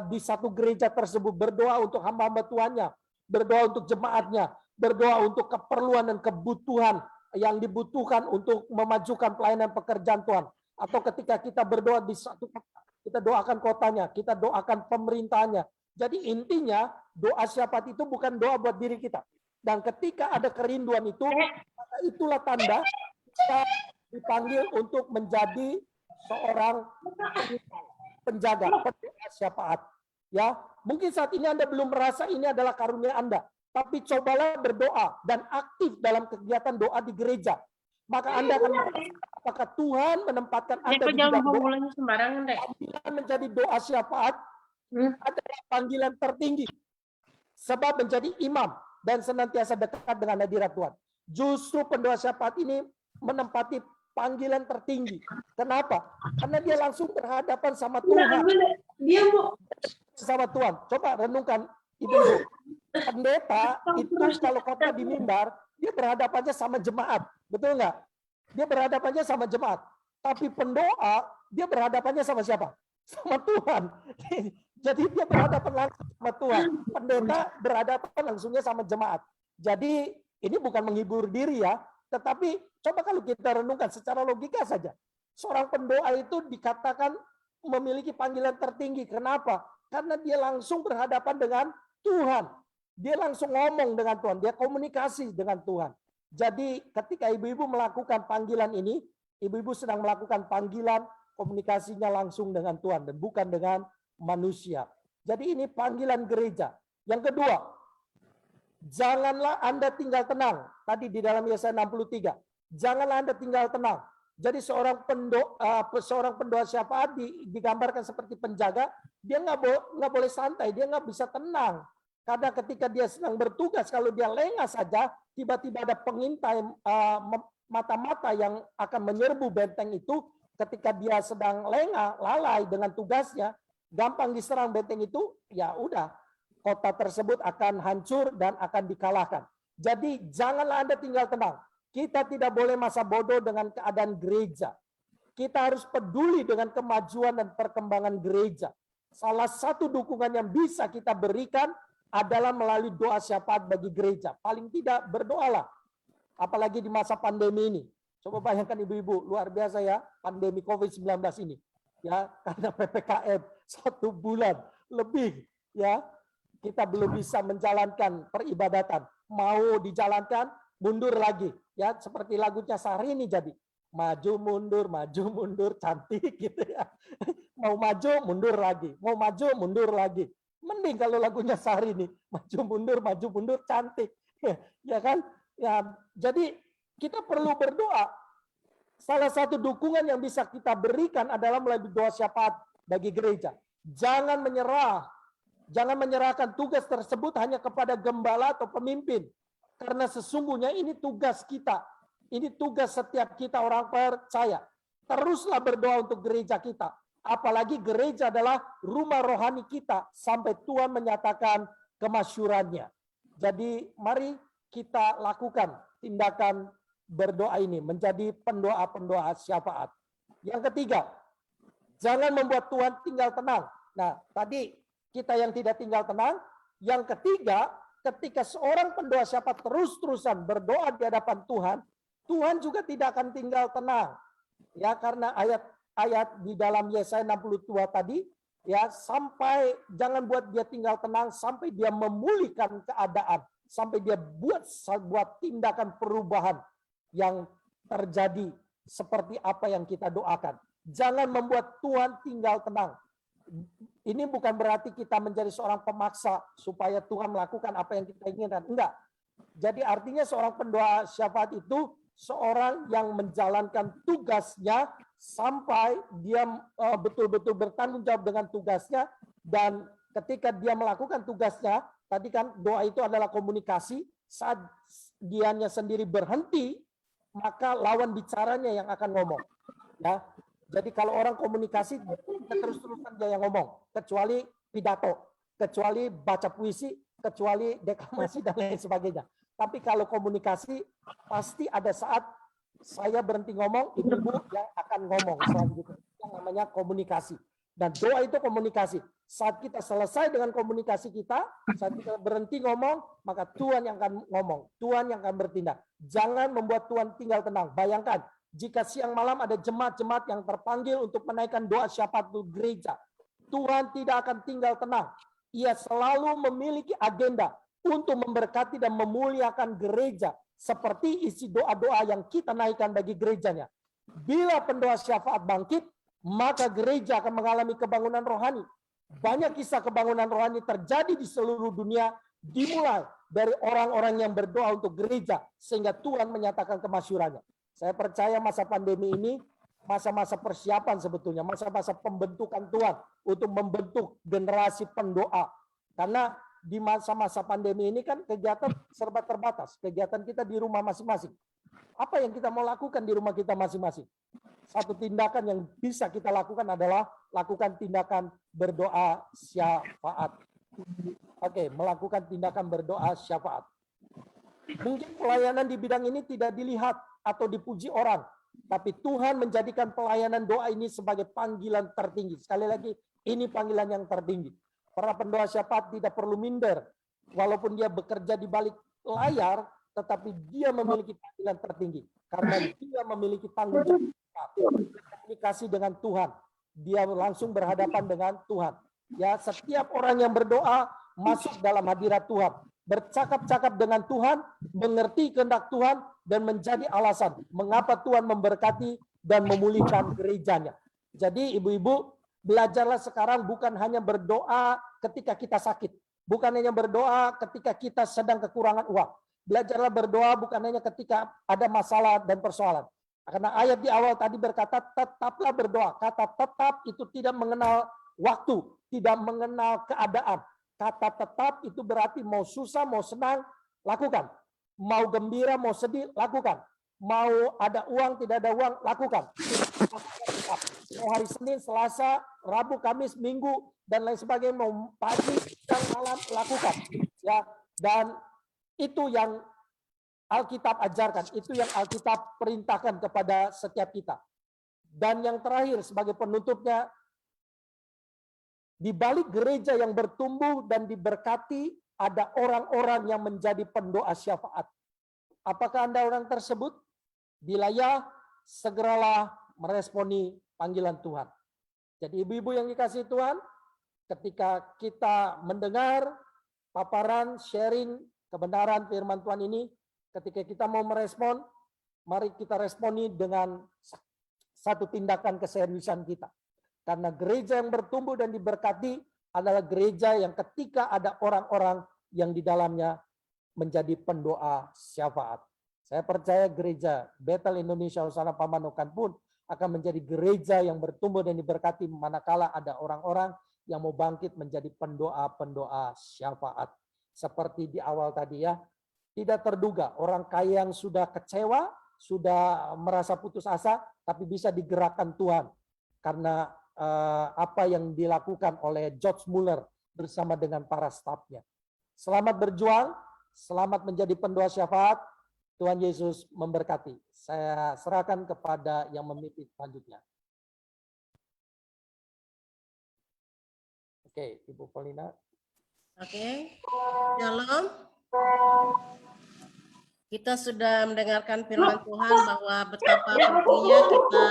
di satu gereja tersebut, berdoa untuk hamba-hamba Tuhannya, berdoa untuk jemaatnya, berdoa untuk keperluan dan kebutuhan yang dibutuhkan untuk memajukan pelayanan pekerjaan Tuhan. Atau ketika kita berdoa di satu kota, kita doakan kotanya, kita doakan pemerintahnya. Jadi intinya doa syafaat itu bukan doa buat diri kita. Dan ketika ada kerinduan itu, maka itulah tanda kita dipanggil untuk menjadi seorang penjaga, pendoa syafaat. Ya, mungkin saat ini Anda belum merasa ini adalah karunia Anda, tapi cobalah berdoa dan aktif dalam kegiatan doa di gereja. Maka Anda akan merasakan apakah Tuhan menempatkan Anda di bidang doa. Panggilan menjadi doa syafaat adalah panggilan tertinggi. Sebab menjadi imam dan senantiasa dekat dengan hadirat Tuhan. Justru pendoa syafaat ini menempati panggilan tertinggi. Kenapa? Karena dia langsung berhadapan sama Tuhan. Dia mau Sama Tuhan. Coba renungkan, Ibu-ibu. Pendeta itu kalau khotbah di mimbar, dia berhadapannya sama jemaat. Betul nggak? Dia berhadapannya sama jemaat. Tapi pendoa, dia berhadapannya sama siapa? Sama Tuhan. Jadi dia berhadapan langsung sama Tuhan. Pendeta berhadapan langsungnya sama jemaat. Jadi ini bukan menghibur diri ya, tetapi coba kalau kita renungkan secara logika saja. Seorang pendoa itu dikatakan memiliki panggilan tertinggi. Kenapa? Karena dia langsung berhadapan dengan Tuhan. Dia langsung ngomong dengan Tuhan. Dia komunikasi dengan Tuhan. Jadi ketika ibu-ibu melakukan panggilan ini, ibu-ibu sedang melakukan panggilan komunikasinya langsung dengan Tuhan dan bukan dengan manusia. Jadi ini panggilan gereja. Yang kedua, janganlah Anda tinggal tenang. Tadi di dalam Yesaya 63. Janganlah Anda tinggal tenang. Jadi seorang pendoa syafaat digambarkan seperti penjaga. Dia nggak boleh santai. Dia nggak bisa tenang. Karena ketika dia sedang bertugas, kalau dia lengah saja, tiba-tiba ada pengintai mata-mata yang akan menyerbu benteng itu. Ketika dia sedang lengah, lalai dengan tugasnya, gampang diserang benteng itu, ya udah, kota tersebut akan hancur dan akan dikalahkan. Jadi janganlah Anda tinggal tenang. Kita tidak boleh masa bodoh dengan keadaan gereja. Kita harus peduli dengan kemajuan dan perkembangan gereja. Salah satu dukungan yang bisa kita berikan adalah melalui doa syafaat bagi gereja. Paling tidak berdoalah. Apalagi di masa pandemi ini. Coba bayangkan ibu-ibu, luar biasa ya pandemi COVID-19 ini. Ya, karena PPKM 1 bulan lebih ya, kita belum bisa menjalankan peribadatan. Mau dijalankan, mundur lagi. Ya, seperti lagunya Syahrini jadi. Maju mundur, cantik gitu ya. Mau maju, mundur lagi. Mau maju, mundur lagi. Mending kalau lagunya Syahrini, maju mundur, cantik. Ya kan? Ya, jadi kita perlu berdoa. Salah satu dukungan yang bisa kita berikan adalah melalui doa syafaat bagi gereja. Jangan menyerah. Jangan menyerahkan tugas tersebut hanya kepada gembala atau pemimpin. Karena sesungguhnya ini tugas kita. Ini tugas setiap kita orang percaya. Teruslah berdoa untuk gereja kita. Apalagi gereja adalah rumah rohani kita sampai Tuhan menyatakan kemasyurannya. Jadi mari kita lakukan tindakan berdoa ini menjadi pendoa-pendoa syafaat. Yang ketiga, jangan membuat Tuhan tinggal tenang. Nah, tadi kita yang tidak tinggal tenang. Yang ketiga, ketika seorang pendoa syafaat terus-terusan berdoa di hadapan Tuhan, Tuhan juga tidak akan tinggal tenang. Ya, karena ayat di dalam Yesaya 62 tadi, ya, sampai jangan buat dia tinggal tenang sampai dia memulihkan keadaan, sampai dia buat tindakan perubahan yang terjadi seperti apa yang kita doakan. Jangan membuat Tuhan tinggal tenang. Ini bukan berarti kita menjadi seorang pemaksa supaya Tuhan melakukan apa yang kita inginkan. Enggak. Jadi artinya seorang pendoa syafaat itu seorang yang menjalankan tugasnya sampai dia betul-betul bertanggung jawab dengan tugasnya, dan ketika dia melakukan tugasnya, tadi kan doa itu adalah komunikasi, saat dianya sendiri berhenti, maka lawan bicaranya yang akan ngomong. Ya. Jadi kalau orang komunikasi, terus-terusan dia yang ngomong, kecuali pidato, kecuali baca puisi, kecuali deklamasi dan lain sebagainya. Tapi kalau komunikasi, pasti ada saat saya berhenti ngomong, ibu-ibu yang akan ngomong selanjutnya. Yang namanya komunikasi. Dan doa itu komunikasi. Saat kita selesai dengan komunikasi kita, saat kita berhenti ngomong, maka Tuhan yang akan ngomong, Tuhan yang akan bertindak. Jangan membuat Tuhan tinggal tenang. Bayangkan, jika siang malam ada jemaat-jemaat yang terpanggil untuk menaikkan doa syafaat di gereja, Tuhan tidak akan tinggal tenang. Ia selalu memiliki agenda untuk memberkati dan memuliakan gereja, seperti isi doa-doa yang kita naikkan bagi gerejanya. Bila pendoa syafaat bangkit, maka gereja akan mengalami kebangunan rohani. Banyak kisah kebangunan rohani terjadi di seluruh dunia, dimulai dari orang-orang yang berdoa untuk gereja, sehingga Tuhan menyatakan kemasyurannya. Saya percaya masa pandemi ini masa-masa persiapan sebetulnya, masa-masa pembentukan Tuhan untuk membentuk generasi pendoa. Karena di masa-masa pandemi ini kan kegiatan serba terbatas, kegiatan kita di rumah masing-masing. Apa yang kita mau lakukan di rumah kita masing-masing? Satu tindakan yang bisa kita lakukan adalah lakukan tindakan berdoa syafaat. Oke, melakukan tindakan berdoa syafaat. Mungkin pelayanan di bidang ini tidak dilihat atau dipuji orang, tapi Tuhan menjadikan pelayanan doa ini sebagai panggilan tertinggi. Sekali lagi, ini panggilan yang tertinggi. Para pendoa syafaat tidak perlu minder, walaupun dia bekerja di balik layar, tetapi dia memiliki panggilan tertinggi karena dia memiliki tanggung jawab komunikasi dengan Tuhan. Dia langsung berhadapan dengan Tuhan. Ya, setiap orang yang berdoa masuk dalam hadirat Tuhan, bercakap-cakap dengan Tuhan, mengerti kehendak Tuhan, dan menjadi alasan mengapa Tuhan memberkati dan memulihkan gerejanya. Jadi ibu-ibu, belajarlah sekarang bukan hanya berdoa ketika kita sakit, bukan hanya berdoa ketika kita sedang kekurangan uang. Belajarlah berdoa bukan hanya ketika ada masalah dan persoalan. Karena ayat di awal tadi berkata, tetaplah berdoa. Kata tetap itu tidak mengenal waktu, tidak mengenal keadaan. Kata tetap itu berarti mau susah, mau senang, lakukan. Mau gembira, mau sedih, lakukan. Mau ada uang, tidak ada uang, lakukan. Mau hari Senin, Selasa, Rabu, Kamis, Minggu, dan lain sebagainya, mau pagi, siang, malam, lakukan. Ya, dan itu yang Alkitab ajarkan, itu yang Alkitab perintahkan kepada setiap kita. Dan yang terakhir sebagai penutupnya, di balik gereja yang bertumbuh dan diberkati, ada orang-orang yang menjadi pendoa syafaat. Apakah Anda orang tersebut? Bila ya, segeralah meresponi panggilan Tuhan. Jadi ibu-ibu yang dikasihi Tuhan, ketika kita mendengar paparan, sharing, kebenaran firman Tuhan ini, ketika kita mau merespon, mari kita responi dengan satu tindakan keseriusan kita. Karena gereja yang bertumbuh dan diberkati adalah gereja yang ketika ada orang-orang yang di dalamnya menjadi pendoa syafaat. Saya percaya gereja Bethel Indonesia Hosana Pamanukan pun akan menjadi gereja yang bertumbuh dan diberkati manakala ada orang-orang yang mau bangkit menjadi pendoa-pendoa syafaat. Seperti di awal tadi ya, tidak terduga orang kaya yang sudah kecewa, sudah merasa putus asa, tapi bisa digerakkan Tuhan. Karena apa yang dilakukan oleh George Muller bersama dengan para stafnya. Selamat berjuang, selamat menjadi pendoa syafaat. Tuhan Yesus memberkati. Saya serahkan kepada yang memimpin selanjutnya. Oke, Ibu Paulina. Oke, Shalom. Kita sudah mendengarkan firman Tuhan bahwa betapa pentingnya kita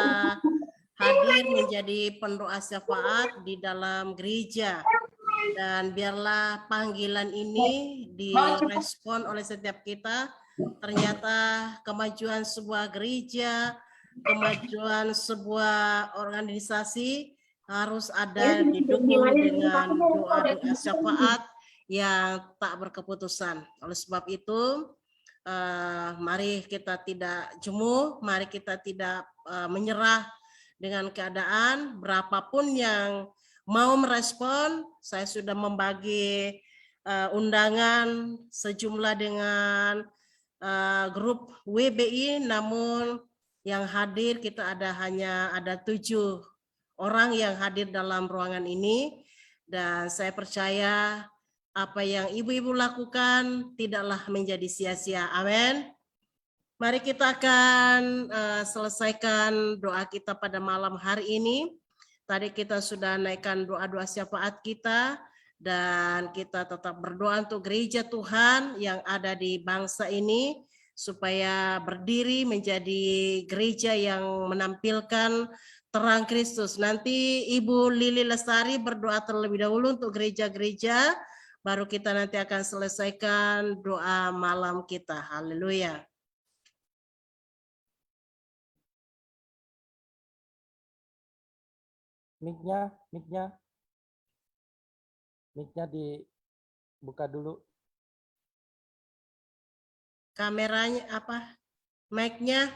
hadir menjadi pendoa syafaat di dalam gereja. Dan biarlah panggilan ini direspon oleh setiap kita. Ternyata kemajuan sebuah gereja, kemajuan sebuah organisasi harus ada didukung dengan doa-doa syafaat yang tak berkeputusan. Oleh sebab itu, mari kita tidak jemu, mari kita tidak menyerah dengan keadaan. Berapapun yang mau merespon, saya sudah membagi undangan sejumlah dengan grup WBI, namun yang hadir kita hanya ada 7 orang yang hadir dalam ruangan ini, dan saya percaya apa yang ibu-ibu lakukan tidaklah menjadi sia-sia. Amin. Mari kita akan selesaikan doa kita pada malam hari ini. Tadi kita sudah naikkan doa-doa syafaat kita, dan kita tetap berdoa untuk gereja Tuhan yang ada di bangsa ini, supaya berdiri menjadi gereja yang menampilkan terang Kristus. Nanti Ibu Lili Lestari berdoa terlebih dahulu untuk gereja-gereja, baru kita nanti akan selesaikan doa malam kita. Haleluya. Mic-nya dibuka dulu. Kameranya apa? Mic-nya.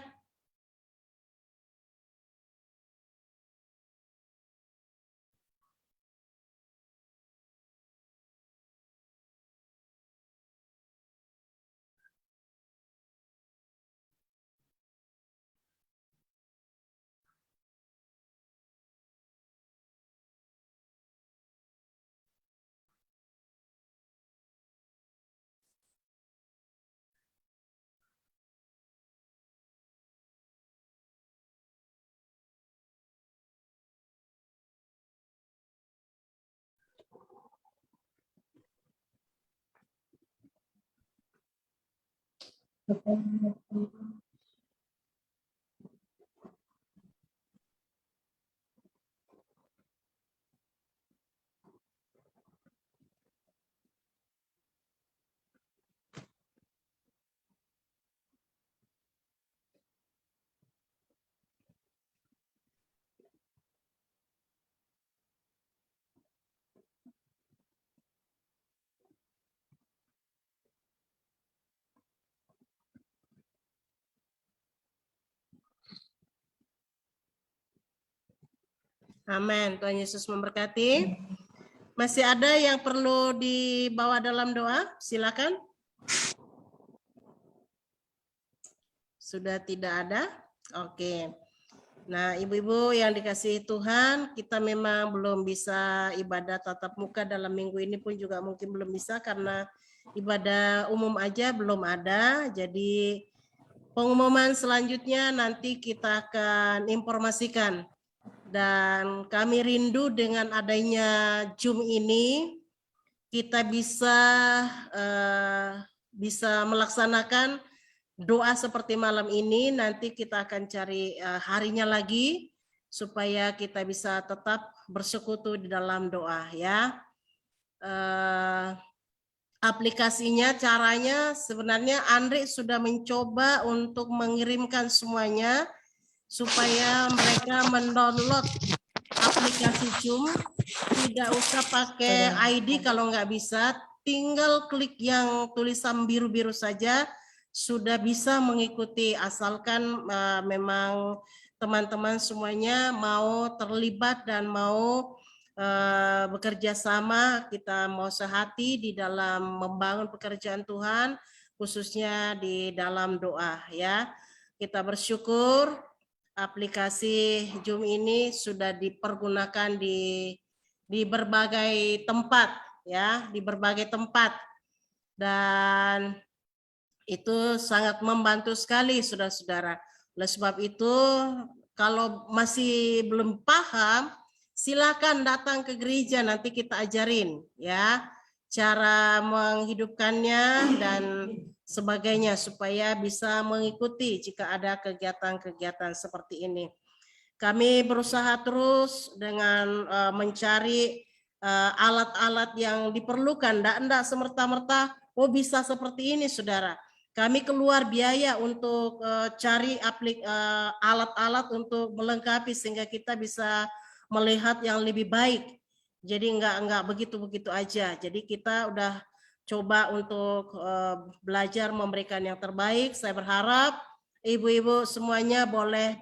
Amin. Tuhan Yesus memberkati. Masih ada yang perlu dibawa dalam doa? Silakan. Sudah tidak ada? Oke. Nah, ibu-ibu yang dikasihi Tuhan, kita memang belum bisa ibadah tatap muka dalam minggu ini pun juga mungkin belum bisa karena ibadah umum aja belum ada. Jadi pengumuman selanjutnya nanti kita akan informasikan. Dan kami rindu dengan adanya Zoom ini, kita bisa melaksanakan doa seperti malam ini. Nanti kita akan cari harinya lagi supaya kita bisa tetap bersekutu di dalam doa, ya. Aplikasinya, caranya sebenarnya Andri sudah mencoba untuk mengirimkan semuanya supaya mereka mendownload aplikasi Zoom, tidak usah pakai ID kalau nggak bisa, tinggal klik yang tulisan biru-biru saja, sudah bisa mengikuti, asalkan memang teman-teman semuanya mau terlibat dan mau bekerja sama, kita mau sehati di dalam membangun pekerjaan Tuhan, khususnya di dalam doa, ya. Kita bersyukur aplikasi Zoom ini sudah dipergunakan di berbagai tempat, ya, di berbagai tempat, dan itu sangat membantu sekali, saudara-saudara. Oleh sebab itu, kalau masih belum paham, silakan datang ke gereja, nanti kita ajarin, ya, cara menghidupkannya dan sebagainya supaya bisa mengikuti jika ada kegiatan-kegiatan seperti ini. Kami berusaha terus dengan mencari alat-alat yang diperlukan. Tidak semerta-merta, oh bisa seperti ini, saudara. Kami keluar biaya untuk cari alat-alat untuk melengkapi sehingga kita bisa melihat yang lebih baik. Jadi enggak begitu-begitu aja. Jadi kita udah coba untuk belajar memberikan yang terbaik. Saya berharap ibu-ibu semuanya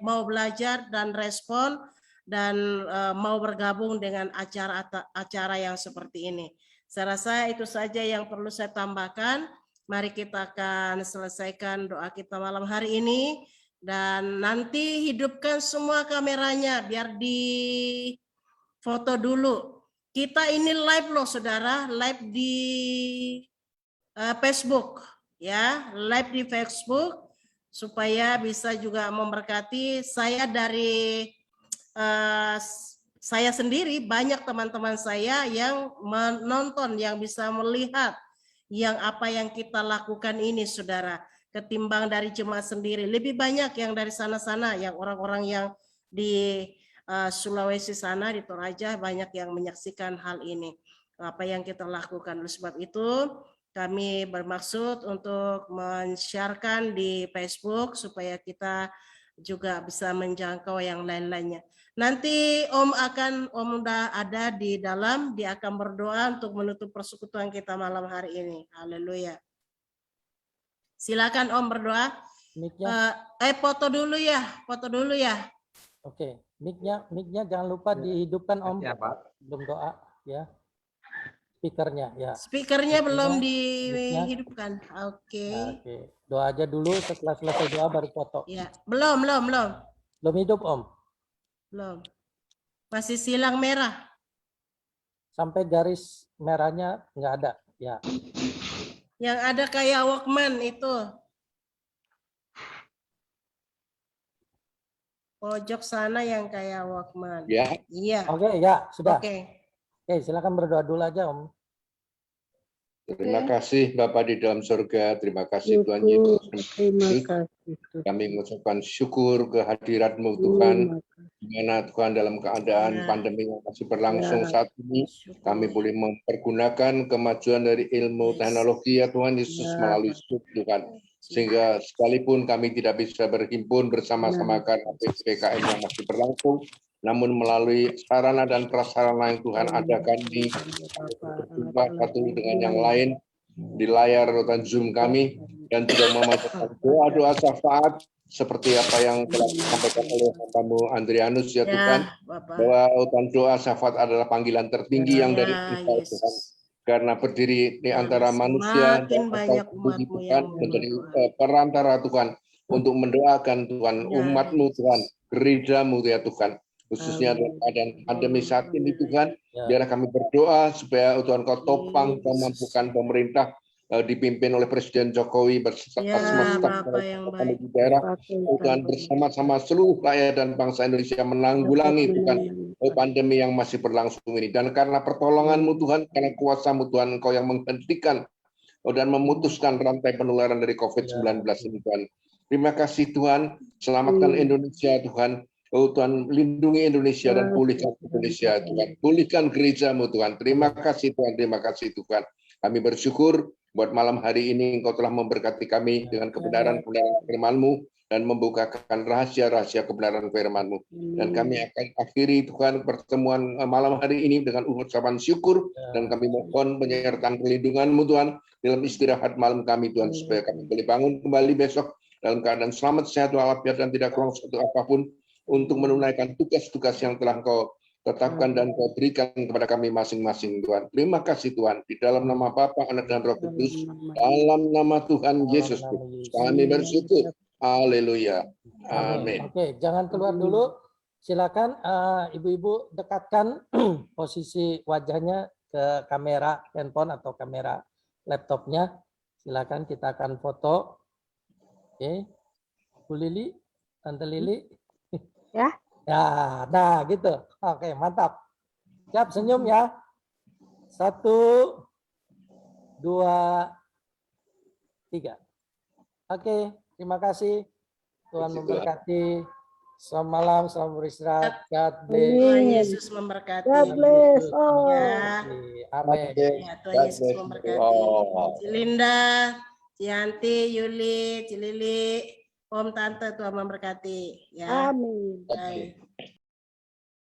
mau belajar dan respon dan mau bergabung dengan acara yang seperti ini. Saya rasa itu saja yang perlu saya tambahkan. Mari kita akan selesaikan doa kita malam hari ini. Dan nanti hidupkan semua kameranya biar di foto dulu. Kita ini live loh saudara, live di Facebook. Ya, live di Facebook supaya bisa juga memberkati. Saya dari saya sendiri, banyak teman-teman saya yang menonton, yang bisa melihat yang apa yang kita lakukan ini saudara, ketimbang dari jemaat sendiri. Lebih banyak yang dari sana-sana, yang orang-orang yang di Sulawesi sana, di Toraja, banyak yang menyaksikan hal ini, apa yang kita lakukan. Oleh sebab itu kami bermaksud untuk men-sharekan di Facebook supaya kita juga bisa menjangkau yang lain-lainnya. Nanti Om udah ada di dalam, dia akan berdoa untuk menutup persekutuan kita malam hari ini. Haleluya. Silakan Om berdoa. Foto dulu ya. Oke, mic-nya jangan lupa dihidupkan Om. Ya, Pak. Belum doa ya. Speakernya ya. Speakernya belum dihidupkan. Oke. Oke. Doa aja dulu, setelah selesai doa baru foto. Ya, belum. Belum hidup Om. Belum. Masih silang merah. Sampai garis merahnya nggak ada. Ya. Yang ada kayak Walkman itu. Pojok sana yang kayak Walkman. Ya. Iya. Oke, ya sudah. Oke. Oke, silakan berdoa dulu aja Om. Terima kasih Bapa di dalam surga, terima kasih Tuhan Yesus. Terima kasih. Kami mengucapkan syukur kehadirat-Mu Tuhan, di mana Tuhan dalam keadaan pandemi yang masih berlangsung saat ini, kami boleh mempergunakan kemajuan dari ilmu teknologi ya Tuhan Yesus melalui Zoom Tuhan. Sehingga sekalipun kami tidak bisa berhimpun bersama-sama karena PPKM yang masih berlangsung, namun melalui sarana dan prasarana yang Tuhan adakan di berjumpa satu dengan yang lain di layar rutan Zoom kami, dan juga memanjatkan doa-doa syafaat seperti apa yang telah disampaikan oleh hambamu Andrianus ya Tuhan, bahwa rutan doa syafaat adalah panggilan tertinggi yang dari kita Tuhan, karena berdiri di antara manusia dan Tuhan menjadi perantara Tuhan untuk mendoakan Tuhan umat-Mu Tuhan, gereja-Mu ya Tuhan, khususnya dalam keadaan pandemi saat ini Tuhan. Biarlah kami berdoa supaya Tuhan Kau topang dan mampukan pemerintah dipimpin oleh Presiden Jokowi beserta semesta kami di daerah, Tuhan bersama-sama seluruh rakyat dan bangsa Indonesia menanggulangi Tuhan pandemi yang masih berlangsung ini. Dan karena pertolongan-Mu Tuhan, karena kuasa-Mu Tuhan, Engkau yang menghentikan dan memutuskan rantai penularan dari COVID-19 ini Tuhan. Terima kasih Tuhan, selamatkan Indonesia Tuhan. Oh Tuhan, lindungi Indonesia dan pulihkan Indonesia Tuhan. Pulihkan gereja-Mu Tuhan. Terima kasih Tuhan, terima kasih Tuhan. Kami bersyukur buat malam hari ini Engkau telah memberkati kami dengan kebenaran-kebenaran firman-Mu dan membukakan rahasia-rahasia kebenaran firman-Mu. Dan kami akan akhiri Tuhan pertemuan malam hari ini dengan ucapan syukur, dan kami mohon penyertaan perlindungan-Mu Tuhan dalam istirahat malam kami Tuhan, supaya kami boleh bangun kembali besok dalam keadaan selamat, sehat, walafiat, dan tidak kurang suatu apapun, untuk menunaikan tugas-tugas yang telah Engkau tetapkan dan Kau berikan kepada kami masing-masing Tuhan. Terima kasih Tuhan, di dalam nama Bapa, Anak, dan Roh Kudus, dalam nama Tuhan Yesus kami bersyukur. Haleluya. Amin. Oke, jangan keluar dulu. Silakan ibu-ibu dekatkan posisi wajahnya ke kamera handphone atau kamera laptopnya. Silakan, kita akan foto. Oke, Bu Lili, Tante Lili. Ya. Ya, nah gitu. Oke, mantap. Siap, senyum ya. 1, 2, 3. Oke, terima kasih. Tuhan memberkati. Selamat malam, selamat beristirahat. God bless. Tuhan Yesus memberkati. God bless. Oh. Ya. Amin. Ya, Tuhan Yesus memberkati. Linda, Cianti, Yuli, Cilili, Om, Tante, Tuhan memberkati. Ya. Amin. Baik.